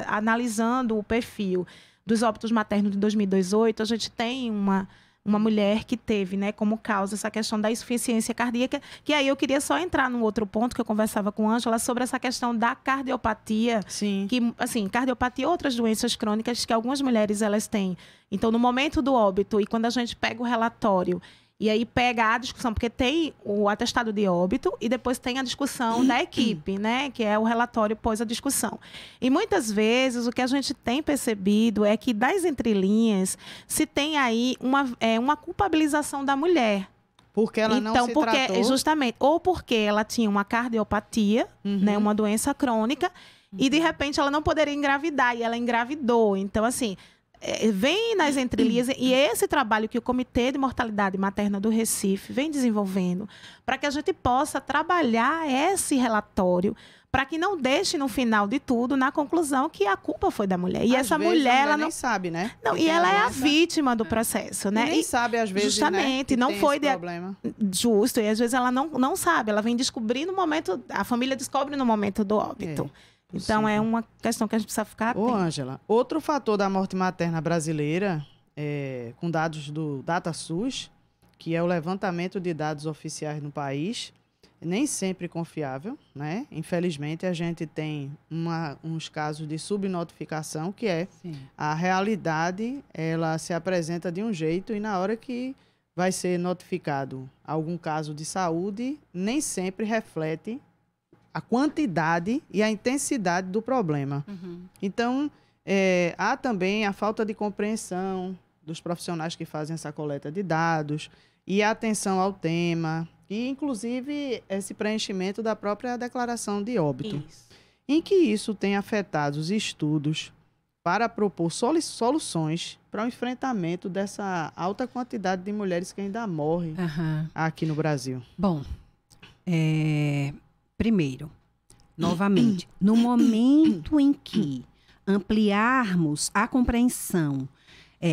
analisando o perfil dos óbitos maternos de 2018, a gente tem uma mulher que teve, né, como causa essa questão da insuficiência cardíaca, que aí eu queria só entrar num outro ponto que eu conversava com a Ângela sobre essa questão da cardiopatia, que, assim, cardiopatia e outras doenças crônicas que algumas mulheres elas têm. Então, no momento do óbito, e quando a gente pega o relatório, e aí pega a discussão, porque tem o atestado de óbito e depois tem a discussão da equipe, né? Que é o relatório pós a discussão. E muitas vezes o que a gente tem percebido é que das entrelinhas se tem aí uma culpabilização da mulher. Porque ela não se tratou? Justamente. Ou porque ela tinha uma cardiopatia, né? Uma doença crônica, e de repente ela não poderia engravidar, e ela engravidou. Então, assim, vem nas entrelinhas, e esse trabalho que o Comitê de Mortalidade Materna do Recife vem desenvolvendo, para que a gente possa trabalhar esse relatório, para que não deixe no final de tudo, na conclusão, que a culpa foi da mulher. E às essa vezes mulher, ela não nem sabe, né? Não, e ela é a vítima do processo, né? E nem sabe, às vezes, justamente, né, não foi problema. Justo, e às vezes ela não sabe, ela vem descobrir no momento, a família descobre no momento do óbito. Então, é uma questão que a gente precisa ficar atento. Ô, Ângela, outro fator da morte materna brasileira, com dados do DataSUS, que é o levantamento de dados oficiais no país, nem sempre confiável, né? Infelizmente, a gente tem uns casos de subnotificação, que é a realidade, ela se apresenta de um jeito e na hora que vai ser notificado algum caso de saúde, nem sempre reflete a quantidade e a intensidade do problema. Então, há também a falta de compreensão dos profissionais que fazem essa coleta de dados e a atenção ao tema, e inclusive esse preenchimento da própria declaração de óbito. Em que isso tem afetado os estudos para propor soluções para o enfrentamento dessa alta quantidade de mulheres que ainda morrem aqui no Brasil. Bom, primeiro, novamente, no momento em que ampliarmos a compreensão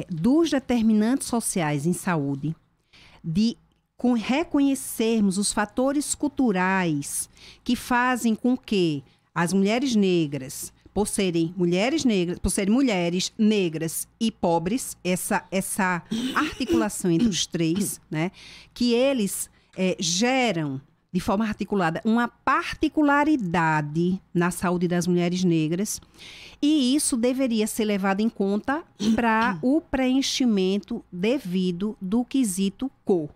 dos determinantes sociais em saúde, com reconhecermos os fatores culturais que fazem com que as mulheres negras, por serem mulheres negras e pobres, essa articulação entre os três, né, que eles geram de forma articulada uma particularidade na saúde das mulheres negras, e isso deveria ser levado em conta para o preenchimento devido do quesito cor.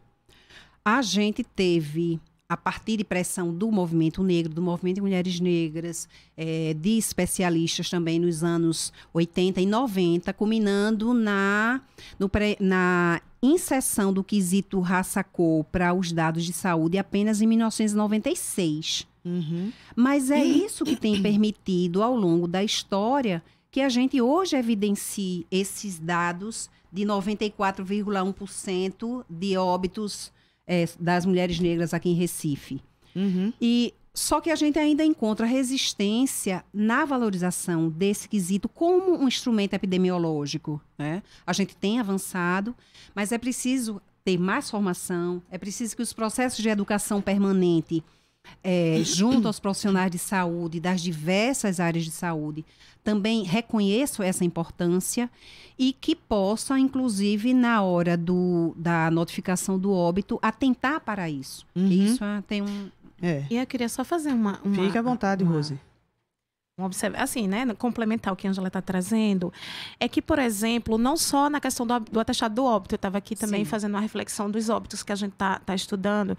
A gente teve, a partir de pressão do movimento negro, do movimento de mulheres negras, de especialistas também nos anos 80 e 90, culminando na inserção do quesito raça-cor para os dados de saúde apenas em 1996. Mas é isso que tem permitido, ao longo da história, que a gente hoje evidencie esses dados de 94,1% de óbitos das mulheres negras aqui em Recife. E só que a gente ainda encontra resistência na valorização desse quesito como um instrumento epidemiológico, né? A gente tem avançado, mas é preciso ter mais formação, é preciso que os processos de educação permanente junto aos profissionais de saúde, das diversas áreas de saúde, também reconheçam essa importância e que possa, inclusive, na hora da notificação do óbito, atentar para isso. Isso tem um... E eu queria só fazer uma Fique à vontade, Rose. Assim, né, complementar o que a Ângela está trazendo, é que, por exemplo, não só na questão do atestado do óbito, eu estava aqui também fazendo uma reflexão dos óbitos que a gente está estudando,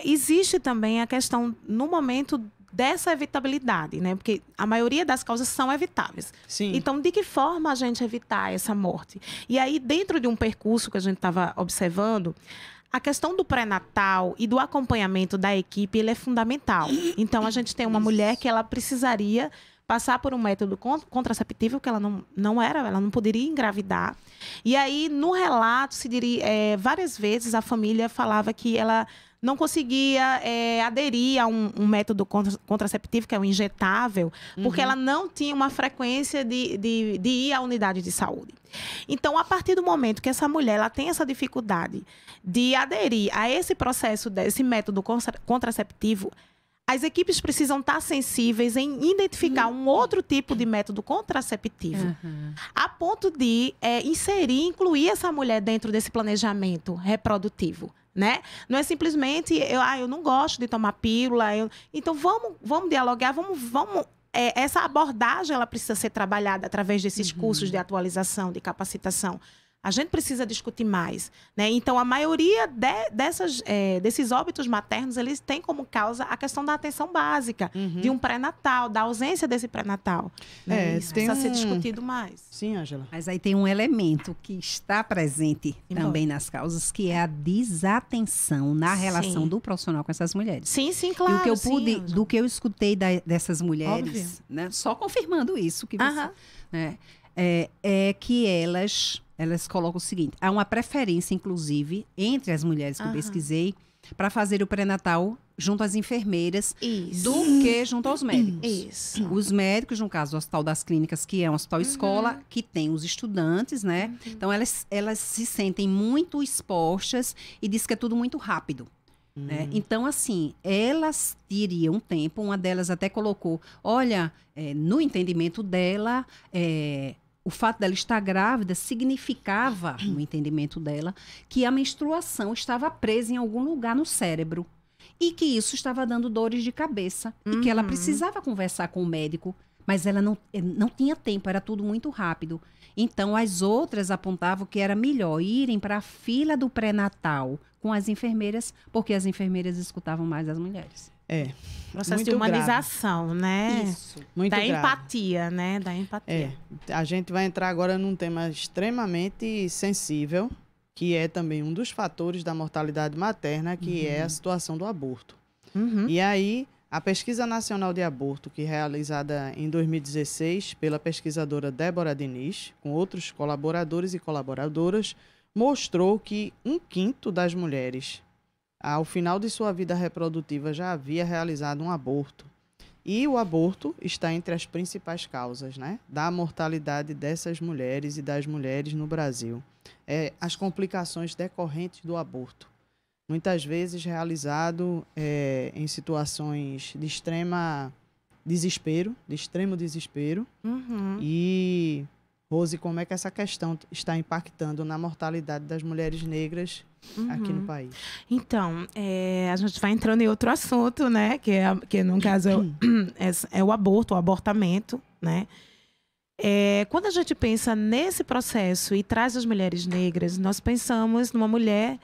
existe também a questão, no momento dessa evitabilidade, né, porque a maioria das causas são evitáveis. Então, de que forma a gente evitar essa morte? E aí, dentro de um percurso que a gente estava observando, a questão do pré-natal e do acompanhamento da equipe, ele é fundamental. Então, a gente tem uma mulher que ela precisaria passar por um método contraceptivo, que ela ela não poderia engravidar. E aí, no relato, se diria, várias vezes a família falava que ela não conseguia aderir a um método contraceptivo, que é o injetável, porque ela não tinha uma frequência de ir à unidade de saúde. Então, a partir do momento que essa mulher ela tem essa dificuldade de aderir a esse processo, desse método contraceptivo, as equipes precisam estar sensíveis em identificar um outro tipo de método contraceptivo, a ponto de incluir essa mulher dentro desse planejamento reprodutivo. Né? Não é simplesmente, eu não gosto de tomar pílula, então vamos dialogar, essa abordagem ela precisa ser trabalhada através desses cursos de atualização, de capacitação. A gente precisa discutir mais, né? Então, a maioria desses óbitos maternos, eles têm como causa a questão da atenção básica, de um pré-natal, da ausência desse pré-natal. Né? Isso precisa ser discutido mais. Sim, Ângela. Mas aí tem um elemento que está presente também nas causas, que é a desatenção na relação do profissional com essas mulheres. Sim, claro. E do que eu escutei dessas mulheres, né? Só confirmando isso que você... Né? É que elas colocam o seguinte: há uma preferência, inclusive, entre as mulheres que eu pesquisei, para fazer o pré-natal junto às enfermeiras do que junto aos médicos. Os médicos, no caso do Hospital das Clínicas, que é um hospital escola, que tem os estudantes, né? Então, elas se sentem muito expostas e diz que é tudo muito rápido. Né? Então, assim, elas teriam tempo, uma delas até colocou, olha, no entendimento dela, o fato dela estar grávida significava, no entendimento dela, que a menstruação estava presa em algum lugar no cérebro e que isso estava dando dores de cabeça e que ela precisava conversar com o médico, mas ela não tinha tempo, era tudo muito rápido. Então, as outras apontavam que era melhor irem para a fila do pré-natal com as enfermeiras, porque as enfermeiras escutavam mais as mulheres. Processo de humanização, grave. Né? Isso. Muito da empatia, né? Da empatia. A gente vai entrar agora num tema extremamente sensível, que é também um dos fatores da mortalidade materna, que é a situação do aborto. E aí, a Pesquisa Nacional de Aborto, que é realizada em 2016 pela pesquisadora Débora Diniz, com outros colaboradores e colaboradoras, mostrou que 1/5 das mulheres, ao final de sua vida reprodutiva, já havia realizado um aborto. E o aborto está entre as principais causas, né, da mortalidade dessas mulheres e das mulheres no Brasil. As complicações decorrentes do aborto. Muitas vezes realizado em situações de extremo desespero. E, Rose, como é que essa questão está impactando na mortalidade das mulheres negras aqui no país? Então, a gente vai entrando em outro assunto, né? Que no caso é o aborto, o abortamento, né? Quando a gente pensa nesse processo e traz as mulheres negras, nós pensamos numa mulher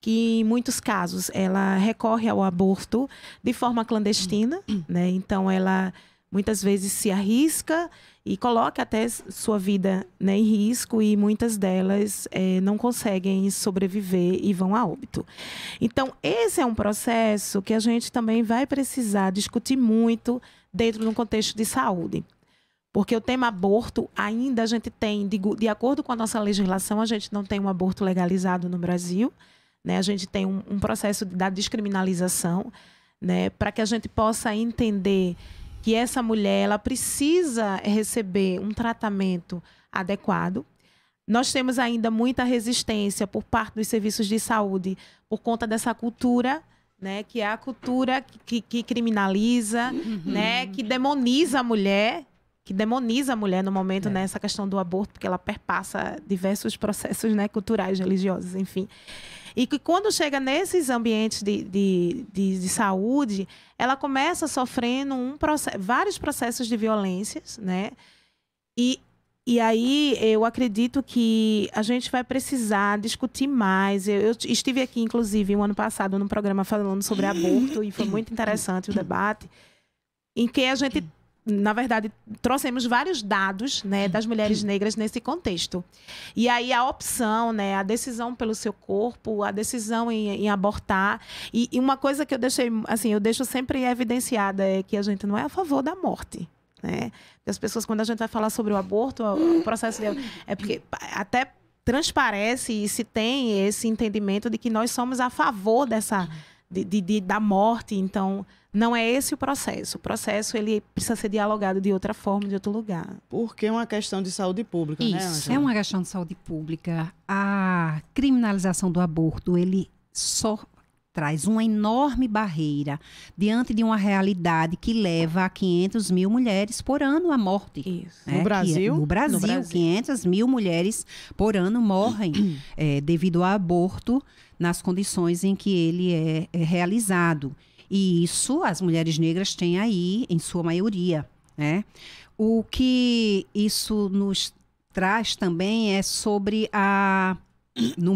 que, em muitos casos, ela recorre ao aborto de forma clandestina, né? Então, ela muitas vezes se arrisca e coloca até sua vida, né, em risco, e muitas delas não conseguem sobreviver e vão a óbito. Então, esse é um processo que a gente também vai precisar discutir muito dentro de um contexto de saúde. Porque o tema aborto, ainda a gente tem, de acordo com a nossa legislação, a gente não tem um aborto legalizado no Brasil, né? A gente tem um processo da descriminalização, né, para que a gente possa entender que essa mulher ela precisa receber um tratamento adequado. Nós temos ainda muita resistência por parte dos serviços de saúde por conta dessa cultura, né, que é a cultura que criminaliza, né, que demoniza a mulher. No momento, nessa questão do aborto, porque ela perpassa diversos processos, né, culturais, religiosos, enfim. E que quando chega nesses ambientes de saúde, ela começa sofrendo vários processos de violências, né? E aí eu acredito que a gente vai precisar discutir mais. Eu estive aqui, inclusive, o ano passado, num programa falando sobre aborto, e foi muito interessante o debate, em que a gente, na verdade, trouxemos vários dados, né, das mulheres negras nesse contexto. E aí a opção, né, a decisão pelo seu corpo, a decisão em abortar. E uma coisa que eu deixo sempre evidenciada é que a gente não é a favor da morte, né? Porque as pessoas, quando a gente vai falar sobre o aborto, o processo é porque até transparece e se tem esse entendimento de que nós somos a favor da morte. Então, não é esse o processo. O processo ele precisa ser dialogado de outra forma, de outro lugar. Porque é uma questão de saúde pública, isso, né, Ângela? É uma questão de saúde pública. A criminalização do aborto, ele só traz uma enorme barreira diante de uma realidade que leva a 500 mil mulheres por ano à morte. Isso. Né? No Brasil? No Brasil, 500 mil mulheres por ano morrem devido ao aborto nas condições em que ele é realizado. E isso as mulheres negras têm aí, em sua maioria, né? O que isso nos traz também é sobre no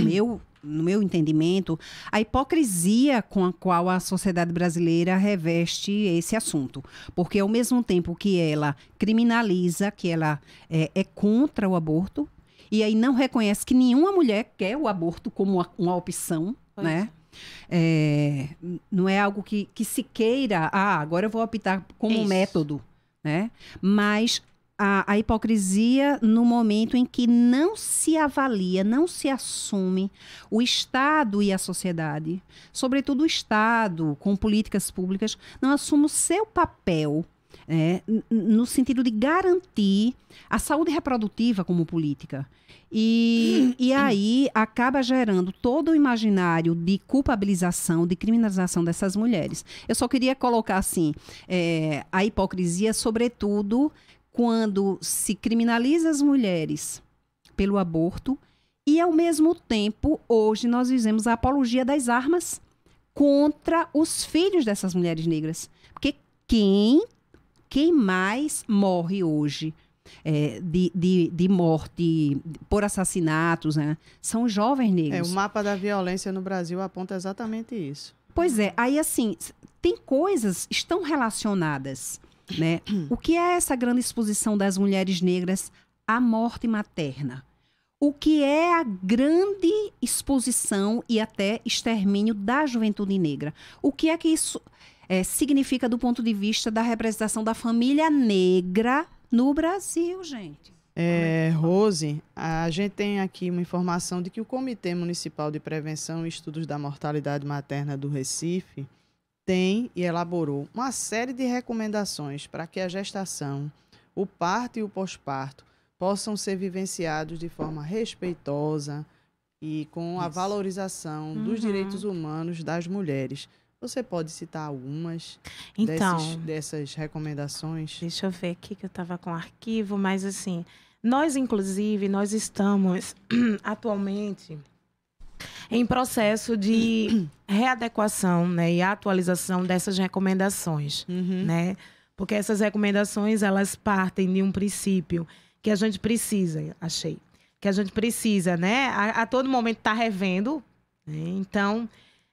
meu entendimento, a hipocrisia com a qual a sociedade brasileira reveste esse assunto. Porque ao mesmo tempo que ela criminaliza, que ela é contra o aborto, e aí não reconhece que nenhuma mulher quer o aborto como uma opção, né? Não é algo que se queira, agora eu vou optar como método, né? Mas a hipocrisia no momento em que não se avalia, não se assume o Estado e a sociedade, sobretudo o Estado, com políticas públicas, não assume o seu papel no sentido de garantir a saúde reprodutiva como política. E aí acaba gerando todo o imaginário de culpabilização, de criminalização dessas mulheres. Eu só queria colocar assim, a hipocrisia, sobretudo, quando se criminaliza as mulheres pelo aborto e, ao mesmo tempo, hoje nós vivemos a apologia das armas contra os filhos dessas mulheres negras. Porque quem mais morre hoje de morte por assassinatos, né, são os jovens negros. O mapa da violência no Brasil aponta exatamente isso. Pois é, aí assim, tem coisas, estão relacionadas, né? O que é essa grande exposição das mulheres negras à morte materna? O que é a grande exposição e até extermínio da juventude negra? O que é que isso significa do ponto de vista da representação da família negra no Brasil, gente? Rose, a gente tem aqui uma informação de que o Comitê Municipal de Prevenção e Estudos da Mortalidade Materna do Recife tem e elaborou uma série de recomendações para que a gestação, o parto e o pós-parto possam ser vivenciados de forma respeitosa e com a valorização dos direitos humanos das mulheres. Você pode citar algumas dessas recomendações? Deixa eu ver aqui que eu estava com o arquivo, mas assim, nós estamos atualmente em processo de readequação, né, e atualização dessas recomendações, né? Porque essas recomendações, elas partem de um princípio que a gente precisa, que a gente precisa, né, a todo momento estar revendo, né? Então,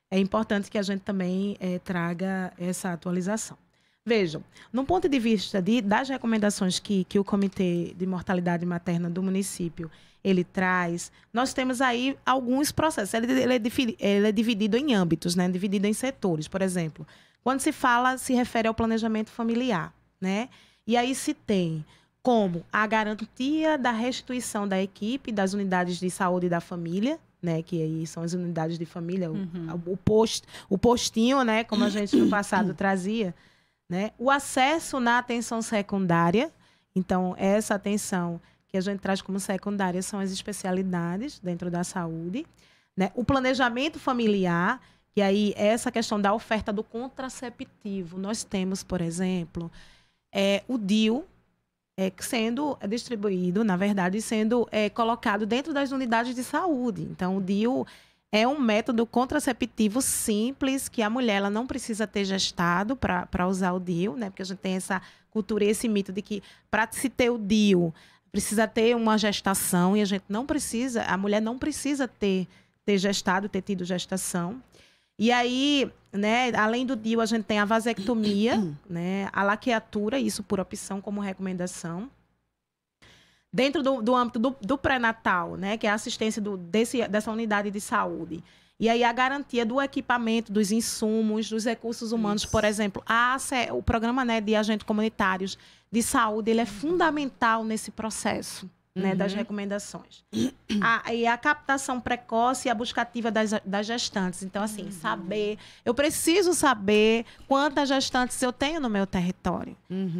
é importante que a gente também traga essa atualização. Vejam, no ponto de vista das recomendações que o Comitê de Mortalidade Materna do município ele traz, nós temos aí alguns processos. Ele é dividido em âmbitos, né? Dividido em setores. Por exemplo, quando se refere ao planejamento familiar, né? E aí se tem como a garantia da restituição da equipe das unidades de saúde da família, né, que aí são as unidades de família, o postinho, né, como a gente no passado trazia, né, o acesso na atenção secundária. Então, essa atenção que a gente traz como secundária são as especialidades dentro da saúde, né, o planejamento familiar, que aí é essa questão da oferta do contraceptivo. Nós temos, por exemplo, o DIU, sendo distribuído, na verdade, sendo colocado dentro das unidades de saúde. Então, o DIU é um método contraceptivo simples, que a mulher ela não precisa ter gestado para usar o DIU, né? Porque a gente tem essa cultura e esse mito de que, para se ter o DIU, precisa ter uma gestação, e a mulher não precisa ter gestado, ter tido gestação. E aí, né, além do DIU, a gente tem a vasectomia, né, a laqueatura, isso por opção como recomendação. Dentro do âmbito do pré-natal, né, que é a assistência dessa unidade de saúde. E aí a garantia do equipamento, dos insumos, dos recursos humanos, por exemplo. O programa, né, de agentes comunitários de saúde, ele é fundamental nesse processo, né, das recomendações. E a captação precoce e a busca ativa das gestantes. Então, assim, eu preciso saber quantas gestantes eu tenho no meu território.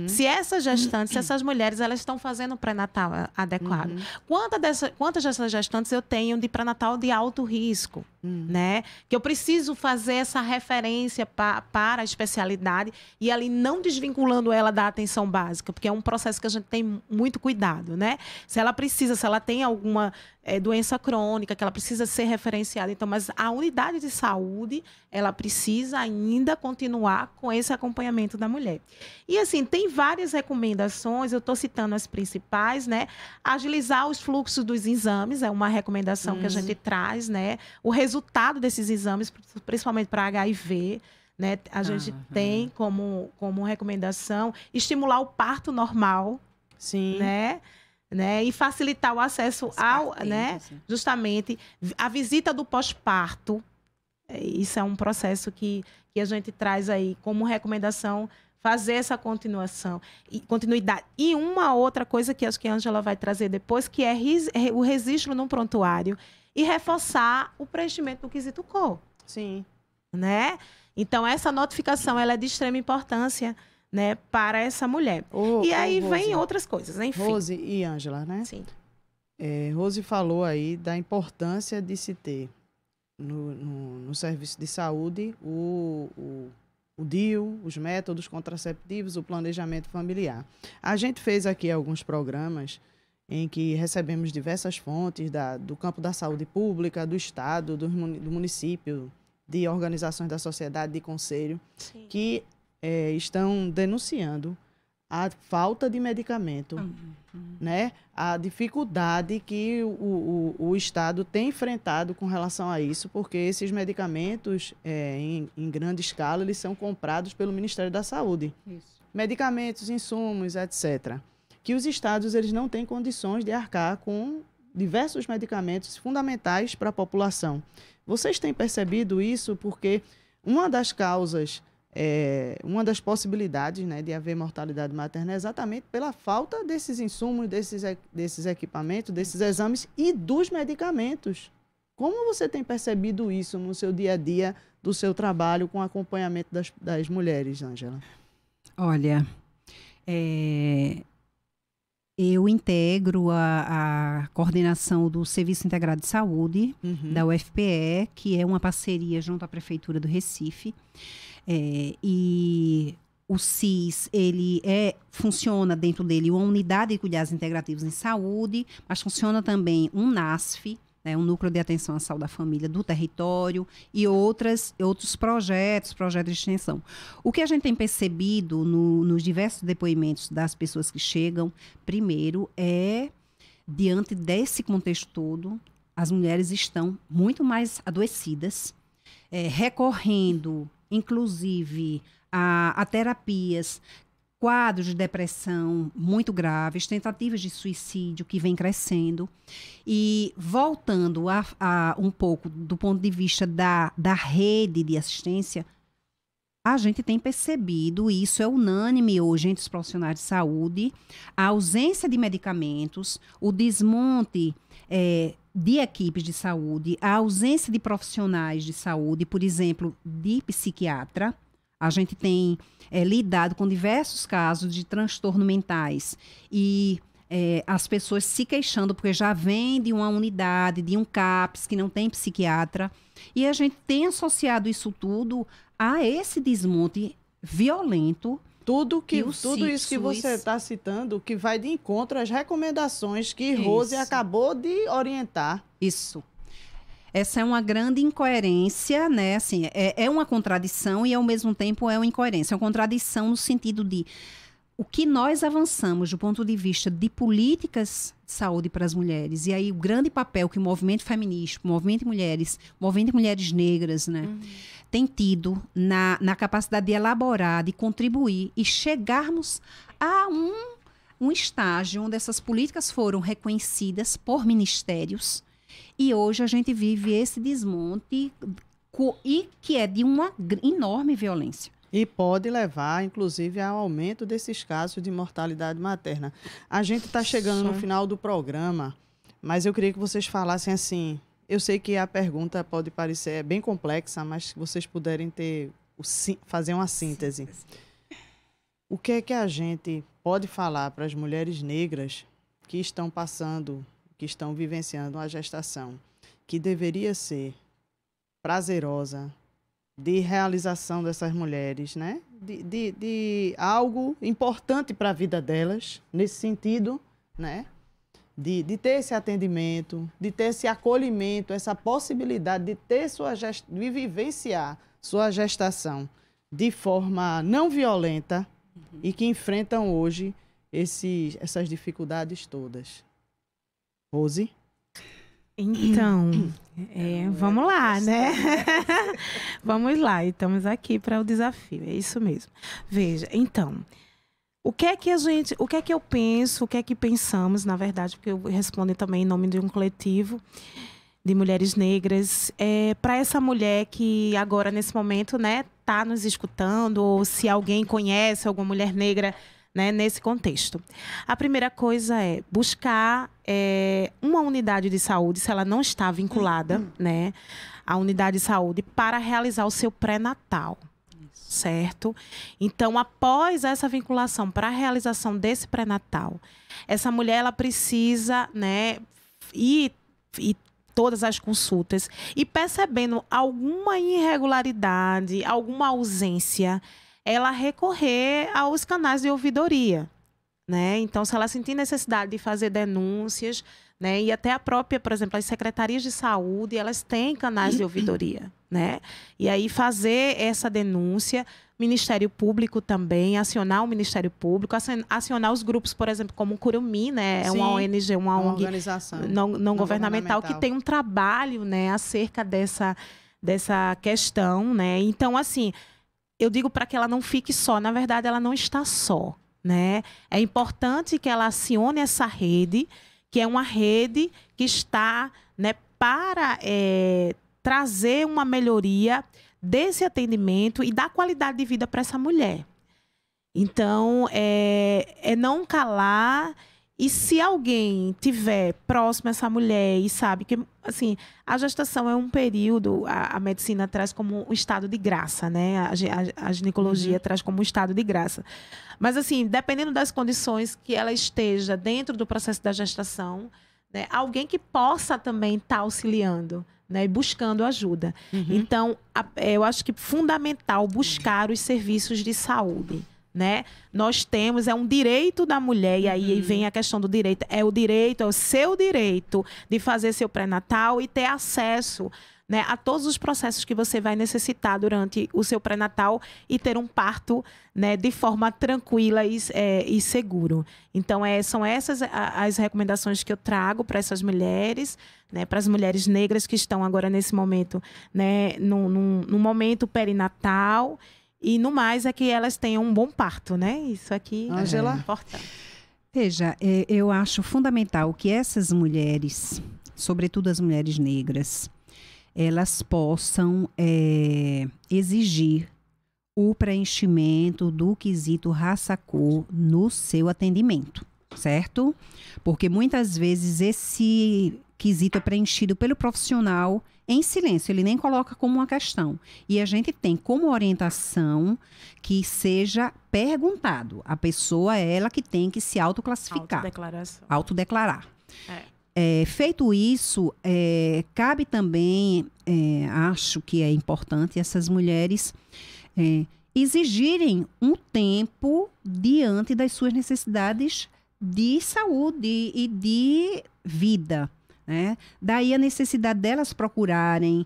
Se essas gestantes, se essas mulheres, elas estão fazendo pré-natal adequado. Quantas dessas gestantes eu tenho de pré-natal de alto risco, né? Que eu preciso fazer essa referência para a especialidade e ali não desvinculando ela da atenção básica, porque é um processo que a gente tem muito cuidado, né? Se ela tem alguma doença crônica, que ela precisa ser referenciada. Então, mas a unidade de saúde, ela precisa ainda continuar com esse acompanhamento da mulher. E, assim, tem várias recomendações, eu estou citando as principais, né? Agilizar os fluxos dos exames, é uma recomendação que a gente traz, né? O resultado desses exames, principalmente para HIV, né? A gente tem como recomendação estimular o parto normal, né? E facilitar o acesso justamente a visita do pós-parto. Isso é um processo que a gente traz aí como recomendação, fazer essa continuidade. E uma outra coisa que acho que a Ângela vai trazer depois, que é o registro no prontuário e reforçar o preenchimento do quesito cor. Sim. Né? Então, essa notificação ela é de extrema importância, né, para essa mulher. E aí vem outras coisas, enfim. Rose e Ângela, né? Sim. Rose falou aí da importância de se ter no serviço de saúde o DIU, os métodos contraceptivos, o planejamento familiar. A gente fez aqui alguns programas em que recebemos diversas fontes do campo da saúde pública, do Estado, do município, de organizações da sociedade, de conselho, Sim. que estão denunciando a falta de medicamento, né? A dificuldade que o Estado tem enfrentado com relação a isso, porque esses medicamentos, em grande escala, eles são comprados pelo Ministério da Saúde. Isso. Medicamentos, insumos, etc. Que os estados eles não têm condições de arcar com diversos medicamentos fundamentais para a população. Vocês têm percebido isso porque uma das causas, uma das possibilidades, né, de haver mortalidade materna é exatamente pela falta desses insumos, desses equipamentos, desses exames e dos medicamentos. Como você tem percebido isso no seu dia a dia do seu trabalho com acompanhamento das mulheres, Ângela? Olha, eu integro a coordenação do Serviço Integrado de Saúde, da UFPE, que é uma parceria junto à Prefeitura do Recife. E o CIS, ele funciona dentro dele uma unidade de cuidados integrativos em saúde, mas funciona também um NASF, né, um Núcleo de Atenção à Saúde da Família do território e outros projetos de extensão. O que a gente tem percebido nos diversos depoimentos das pessoas que chegam, primeiro, diante desse contexto todo, as mulheres estão muito mais adoecidas, recorrendo, inclusive, a terapias, quadros de depressão muito graves, tentativas de suicídio que vem crescendo. E voltando um pouco do ponto de vista da rede de assistência, a gente tem percebido, e isso é unânime hoje entre os profissionais de saúde, a ausência de medicamentos, o desmonte de equipes de saúde, a ausência de profissionais de saúde, por exemplo, de psiquiatra. A gente tem lidado com diversos casos de transtornos mentais e as pessoas se queixando porque já vem de uma unidade, de um CAPS que não tem psiquiatra. E a gente tem associado isso tudo a esse desmonte violento. Tudo isso que você está citando, que vai de encontro às recomendações que Rose acabou de orientar. Isso. Essa é uma grande incoerência, né? Assim, é uma contradição e, ao mesmo tempo, é uma incoerência. É uma contradição no sentido de o que nós avançamos do ponto de vista de políticas de saúde para as mulheres. E aí, o grande papel que o movimento feminista, o movimento de mulheres negras, né, tem tido na capacidade de elaborar, de contribuir e chegarmos a um estágio onde essas políticas foram reconhecidas por ministérios. E hoje a gente vive esse desmonte e que é de uma enorme violência. E pode levar, inclusive, ao aumento desses casos de mortalidade materna. A gente está chegando no final do programa, mas eu queria que vocês falassem assim. Eu sei que a pergunta pode parecer bem complexa, mas se vocês puderem fazer uma síntese. O que é que a gente pode falar para as mulheres negras que estão passando, que estão vivenciando uma gestação que deveria ser prazerosa, de realização dessas mulheres, né? De algo importante para a vida delas, nesse sentido, né? De ter esse atendimento, de ter esse acolhimento, essa possibilidade de ter de vivenciar sua gestação de forma não violenta e que enfrentam hoje essas dificuldades todas. Rose? Então, vamos lá, né? Vamos lá, estamos aqui para o desafio, é isso mesmo. Veja, então, o que é que eu penso, o que é que pensamos, na verdade, porque eu respondo também em nome de um coletivo de mulheres negras, para essa mulher que agora, nesse momento, né, está nos escutando, ou se alguém conhece alguma mulher negra, né, nesse contexto. A primeira coisa é buscar uma unidade de saúde, se ela não está vinculada, né, à unidade de saúde, para realizar o seu pré-natal. certo? Então, após essa vinculação para a realização desse pré-natal, essa mulher ela precisa, né, ir todas as consultas e percebendo alguma irregularidade, alguma ausência, ela recorrer aos canais de ouvidoria, né? Então, se ela sentir necessidade de fazer denúncias, né, e até a própria, por exemplo, as secretarias de saúde, elas têm canais de ouvidoria, né? E aí fazer essa denúncia, Ministério Público também, acionar o Ministério Público, acionar os grupos, por exemplo, como o Curumim, né? É uma ONG, uma ONG organização não governamental que tem um trabalho, né, acerca dessa questão, né? Então, assim, eu digo para que ela não fique só, na verdade, ela não está só, né? É importante que ela acione essa rede, que é uma rede que está, né, para trazer uma melhoria desse atendimento e da qualidade de vida para essa mulher. Então, é não calar. E se alguém tiver próximo a essa mulher e sabe que, assim, a gestação é um período, a medicina traz como um estado de graça, né? A ginecologia traz como um estado de graça. Mas, assim, dependendo das condições que ela esteja dentro do processo da gestação, né, alguém que possa também estar auxiliando, né, e buscando ajuda. Então, eu acho que é fundamental buscar os serviços de saúde, né? Nós temos, é um direito da mulher, e aí vem a questão do direito, é o seu direito de fazer seu pré-natal e ter acesso, né, a todos os processos que você vai necessitar durante o seu pré-natal e ter um parto, né, de forma tranquila e seguro. Então, são essas as recomendações que eu trago para essas mulheres, né, para as mulheres negras que estão agora nesse momento, né, no momento perinatal. E no mais é que elas tenham um bom parto, né? Isso aqui é importante. Veja, eu acho fundamental que essas mulheres, sobretudo as mulheres negras, elas possam exigir o preenchimento do quesito raça-cor no seu atendimento, certo? Porque muitas vezes esse quesito é preenchido pelo profissional em silêncio, ele nem coloca como uma questão. E a gente tem como orientação que seja perguntado. A pessoa é ela que tem que se autoclassificar. Autodeclarar. Feito isso, cabe também, acho que é importante essas mulheres exigirem um tempo diante das suas necessidades de saúde e de vida, né? Daí a necessidade delas procurarem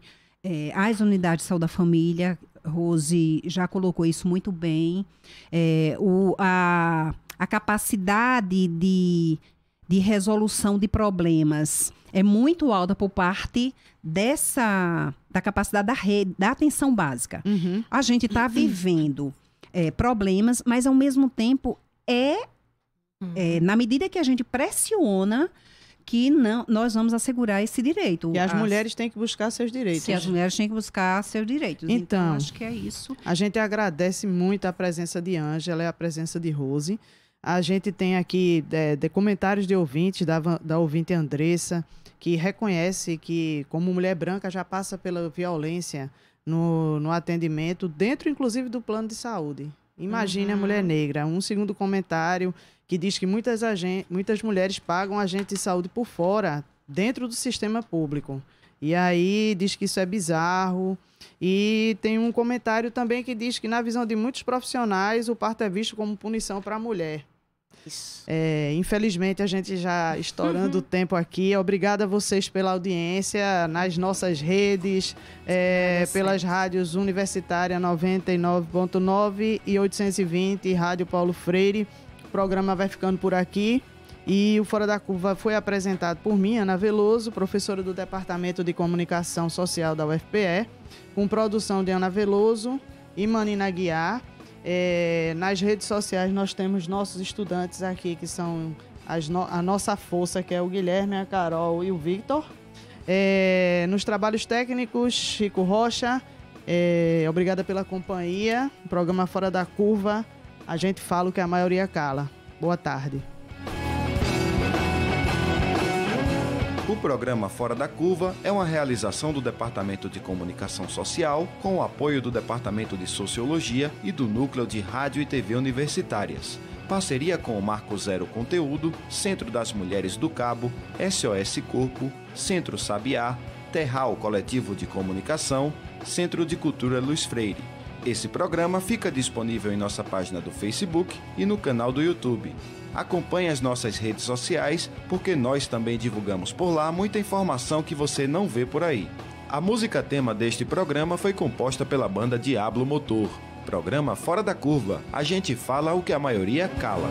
as unidades de saúde da família. Rose já colocou isso muito bem. A capacidade de resolução de problemas é muito alta por parte da capacidade da rede, da atenção básica. A gente está vivendo problemas, mas ao mesmo tempo na medida que a gente pressiona, que nós vamos assegurar esse direito. E as mulheres têm que buscar seus direitos. As mulheres têm que buscar seus direitos. Então, acho que é isso. A gente agradece muito a presença de Ângela e a presença de Rose. A gente tem aqui comentários de ouvintes, da ouvinte Andressa, que reconhece que, como mulher branca, já passa pela violência no atendimento, dentro, inclusive, do plano de saúde. Imagine a mulher negra. Um segundo comentário que diz que muitas mulheres pagam agente de saúde por fora, dentro do sistema público. E aí diz que isso é bizarro. E tem um comentário também que diz que, na visão de muitos profissionais, o parto é visto como punição para a mulher. Infelizmente, a gente já estourando o tempo aqui. Obrigada a vocês pela audiência nas nossas redes, pelas rádios Universitária 99.9 e 820, Rádio Paulo Freire. O programa vai ficando por aqui. E o Fora da Curva foi apresentado por mim, Ana Veloso, professora do Departamento de Comunicação Social da UFPE, com produção de Ana Veloso e Manina Aguiar. Nas redes sociais nós temos nossos estudantes aqui, que são a nossa força, que é o Guilherme, a Carol e o Victor. Nos trabalhos técnicos, Chico Rocha. Obrigada pela companhia. O programa Fora da Curva, a gente fala o que a maioria cala. Boa tarde. O programa Fora da Curva é uma realização do Departamento de Comunicação Social, com o apoio do Departamento de Sociologia e do Núcleo de Rádio e TV Universitárias. Parceria com o Marco Zero Conteúdo, Centro das Mulheres do Cabo, SOS Corpo, Centro Sabiá, Terral Coletivo de Comunicação, Centro de Cultura Luiz Freire. Esse programa fica disponível em nossa página do Facebook e no canal do YouTube. Acompanhe as nossas redes sociais, porque nós também divulgamos por lá muita informação que você não vê por aí. A música tema deste programa foi composta pela banda Diablo Motor. Programa Fora da Curva. A gente fala o que a maioria cala.